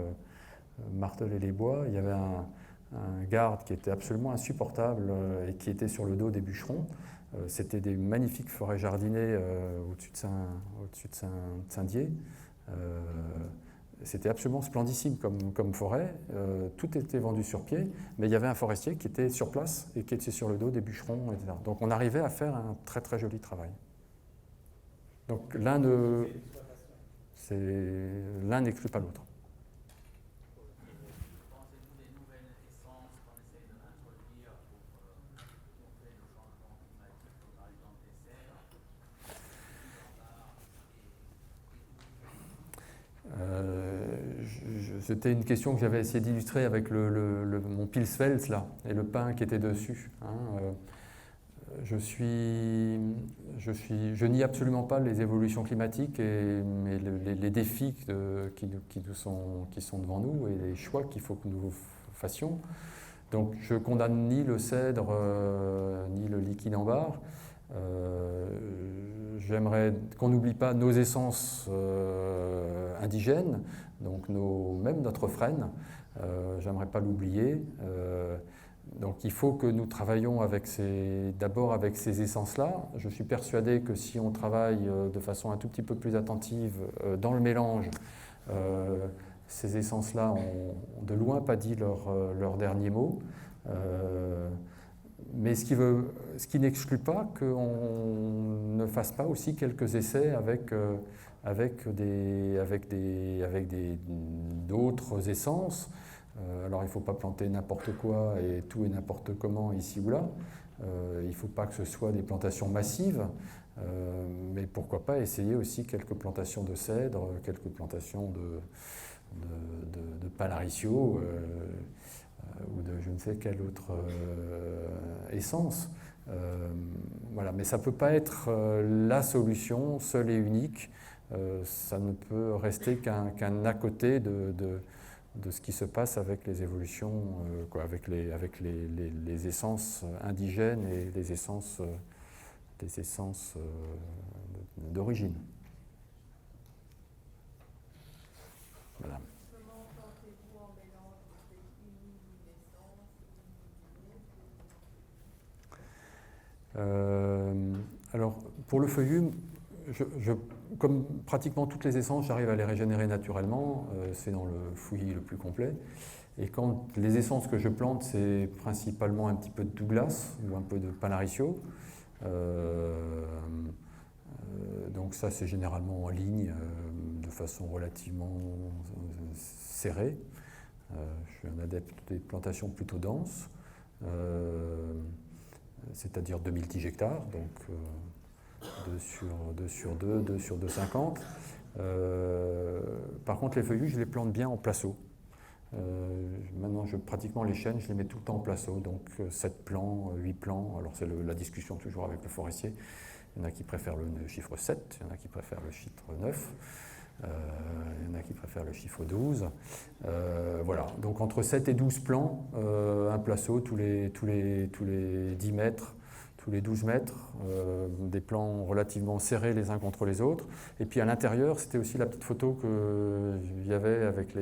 marteler les bois. Il y avait un garde qui était absolument insupportable et qui était sur le dos des bûcherons. C'était des magnifiques forêts jardinées au-dessus de Saint-Dié. C'était absolument splendissime comme forêt. Tout était vendu sur pied, mais il y avait un forestier qui était sur place et qui était sur le dos des bûcherons, etc. Donc on arrivait à faire un très très joli travail. Donc l'un n'exclut pas l'autre. Pensez-vous des nouvelles essences qu'on essaie d'introduire pour contrer le changement climatique, comme par exemple des serres, C'était une question que j'avais essayé d'illustrer avec mon Pilsfeld là, et le pain qui était dessus. Je nie absolument pas les évolutions climatiques mais les défis qui sont devant nous et les choix qu'il faut que nous fassions. Donc je condamne ni le cèdre ni le liquide en barre. J'aimerais qu'on n'oublie pas nos essences indigènes, donc même notre frêne. J'aimerais pas l'oublier. Donc il faut que nous travaillions d'abord avec ces essences-là. Je suis persuadé que si on travaille de façon un tout petit peu plus attentive dans le mélange, ces essences-là ont de loin pas dit leur dernier mot. Mais ce qui n'exclut pas qu'on ne fasse pas aussi quelques essais avec d'autres essences. Alors il ne faut pas planter n'importe quoi et tout et n'importe comment ici ou là. Il ne faut pas que ce soit des plantations massives, mais pourquoi pas essayer aussi quelques plantations de cèdre, quelques plantations de palaricio ou de je ne sais quelle autre essence. Voilà. Mais ça ne peut pas être la solution seule et unique. Ça ne peut rester qu'un à côté de ce qui se passe avec les évolutions, avec les essences indigènes et les essences d'origine. Voilà. Comment pensez-vous en mélange de une essence? Alors, pour le feuillu, comme pratiquement toutes les essences, j'arrive à les régénérer naturellement. C'est dans le fouillis le plus complet. Et quand les essences que je plante, c'est principalement un petit peu de Douglas ou un peu de Palaricio. Donc ça, c'est généralement en ligne, de façon relativement serrée. Je suis un adepte des plantations plutôt denses, c'est-à-dire 2000 tige hectares, donc 2 sur 2, 2 sur 2,50. Par contre, les feuillus, je les plante bien en placeau. Maintenant, pratiquement les chênes, je les mets tout le temps en placeau, donc 7 plants, 8 plants. Alors c'est la discussion toujours avec le forestier. Il y en a qui préfèrent le chiffre 7, il y en a qui préfèrent le chiffre 9, il y en a qui préfèrent le chiffre 12. Voilà, donc entre 7 et 12 plants, un placeau tous les 10 mètres, tous les 12 mètres, des plants relativement serrés les uns contre les autres. Et puis à l'intérieur, c'était aussi la petite photo qu'il y avait avec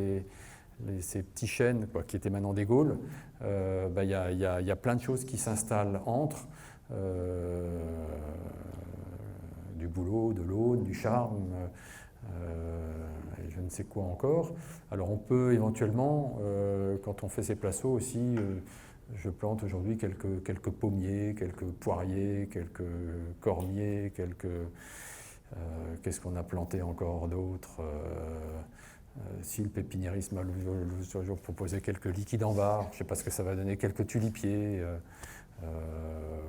ces petits chênes qui étaient maintenant des gaules. Il y a plein de choses qui s'installent entre. Du bouleau, de l'aune, du charme, et je ne sais quoi encore. Alors on peut éventuellement, quand on fait ces placeaux aussi, je plante aujourd'hui quelques pommiers, quelques poiriers, quelques cormiers, qu'est-ce qu'on a planté encore d'autre si le pépiniérisme m'a l'autre jour proposé quelques liquides en barre, je ne sais pas ce que ça va donner, quelques tulipiers.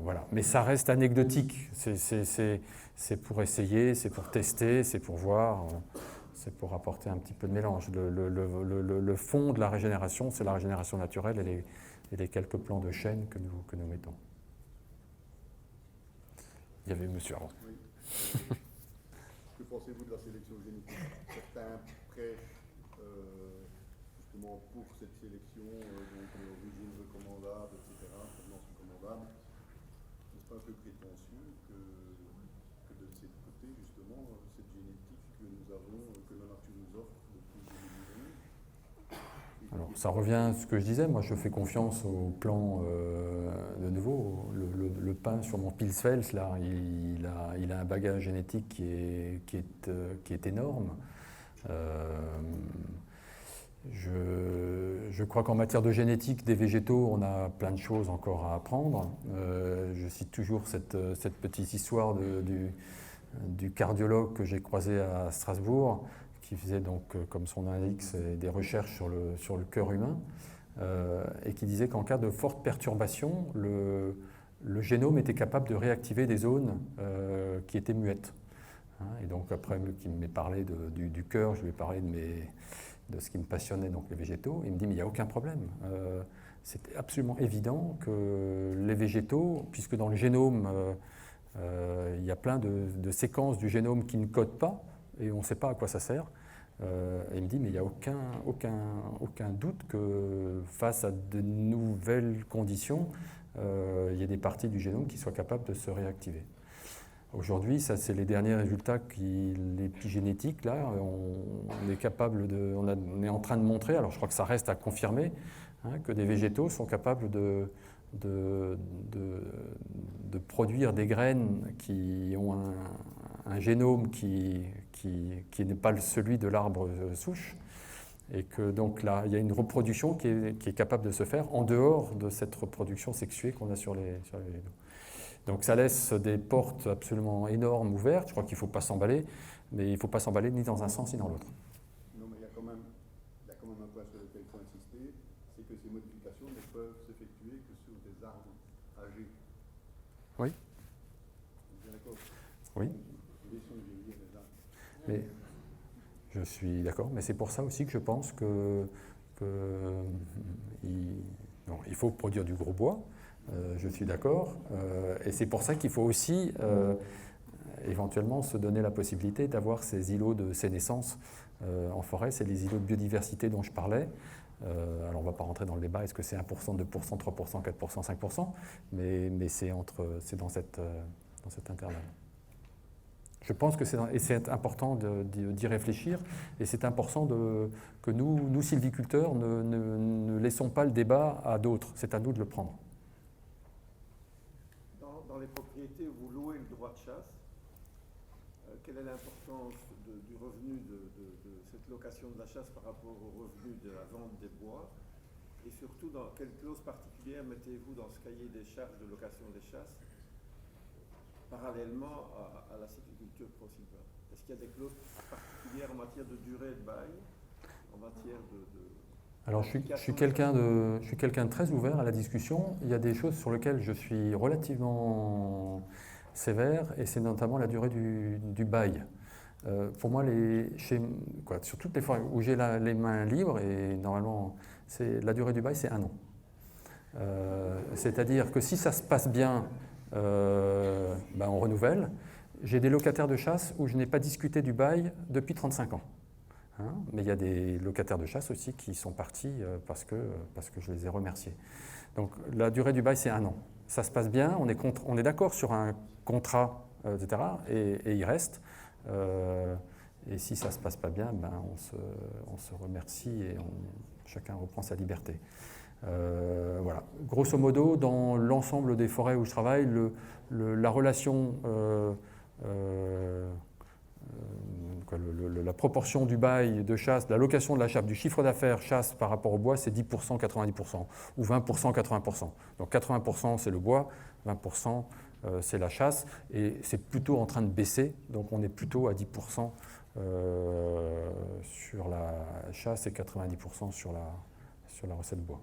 Voilà. voilà. Mais ça reste anecdotique. C'est pour essayer, c'est pour tester, c'est pour voir, c'est pour apporter un petit peu de mélange. Le fond de la régénération, c'est la régénération naturelle et les quelques plans de chêne que nous mettons. Il y avait monsieur avant. Oui. Que pensez-vous de la sélection génétique? Certains prêchent justement pour cette sélection, donc origine recommandable, etc., provenance recommandable. N'est-ce pas un peu prétentieux que de ce côté, justement, cette génétique que nous avons, que la nature nous offre depuis des milliers d'années? Alors, ça revient à ce que je disais. Moi, je fais confiance au plan, de nouveau, le pin sur mon Pilsfels, là, il a un bagage génétique qui est énorme. Je crois qu'en matière de génétique des végétaux, on a plein de choses encore à apprendre. Je cite toujours cette petite histoire du cardiologue que j'ai croisé à Strasbourg, qui faisait donc, comme son nom l'indique, des recherches sur le cœur humain, et qui disait qu'en cas de forte perturbation, le génome était capable de réactiver des zones qui étaient muettes. Et donc après qu'il m'ait parlé du cœur, je lui ai parlé de ce qui me passionnait, donc les végétaux. Il me dit, mais il n'y a aucun problème. C'était absolument évident que les végétaux, puisque dans le génome, il y a plein de séquences du génome qui ne codent pas, et on ne sait pas à quoi ça sert. Et il me dit, mais il n'y a aucun doute que face à de nouvelles conditions, il y a des parties du génome qui soient capables de se réactiver. Aujourd'hui, ça c'est les derniers résultats l'épigénétique, là, on est en train de montrer, alors je crois que ça reste à confirmer, que des végétaux sont capables de produire des graines qui ont un génome qui n'est pas celui de l'arbre souche, et que donc là, il y a une reproduction qui est capable de se faire en dehors de cette reproduction sexuée qu'on a sur les végétaux. Donc ça laisse des portes absolument énormes ouvertes. Je crois qu'il ne faut pas s'emballer, mais il ne faut pas s'emballer ni dans un sens ni dans l'autre. Non, mais il y a quand même un point sur lequel il faut insister, c'est que ces modifications ne peuvent s'effectuer que sur des arbres âgés. Oui. Vous êtes d'accord? Oui. Laissons vieillir les arbres. Mais je suis d'accord, mais c'est pour ça aussi que je pense il faut produire du gros bois. Je suis d'accord, et c'est pour ça qu'il faut aussi éventuellement se donner la possibilité d'avoir ces îlots de sénescence en forêt. C'est les îlots de biodiversité dont je parlais. Alors on ne va pas rentrer dans le débat, est-ce que c'est 1%, 2%, 3%, 4%, 5%, mais c'est dans cet intervalle. Je pense que c'est important d'y réfléchir, et c'est important que nous sylviculteurs, ne laissons pas le débat à d'autres, c'est à nous de le prendre. Dans les propriétés où vous louez le droit de chasse, quelle est l'importance du revenu de cette location de la chasse par rapport au revenu de la vente des bois? Et surtout, dans quelle clause particulière mettez-vous dans ce cahier des charges de location des chasses parallèlement à la sylviculture pro-sylvain? Est-ce qu'il y a des clauses particulières en matière de durée de bail, en matière de Alors je suis quelqu'un de très ouvert à la discussion. Il y a des choses sur lesquelles je suis relativement sévère, et c'est notamment la durée du bail. Pour moi, sur toutes les forêts où j'ai les mains libres, et normalement la durée du bail c'est 1 an. C'est-à-dire que si ça se passe bien, on renouvelle. J'ai des locataires de chasse où je n'ai pas discuté du bail depuis 35 ans. Mais il y a des locataires de chasse aussi qui sont partis parce que je les ai remerciés. Donc la durée du bail c'est 1 an. Ça se passe bien, on est d'accord sur un contrat, etc. Et il reste. Et si ça ne se passe pas bien, on se remercie et chacun reprend sa liberté. Voilà. Grosso modo, dans l'ensemble des forêts où je travaille, la relation, la proportion du bail de chasse, la location de la chasse, du chiffre d'affaires chasse par rapport au bois, c'est 10%, 90%, ou 20%, 80%. Donc 80% c'est le bois, 20% c'est la chasse, et c'est plutôt en train de baisser, donc on est plutôt à 10% sur la chasse et 90% sur la recette bois.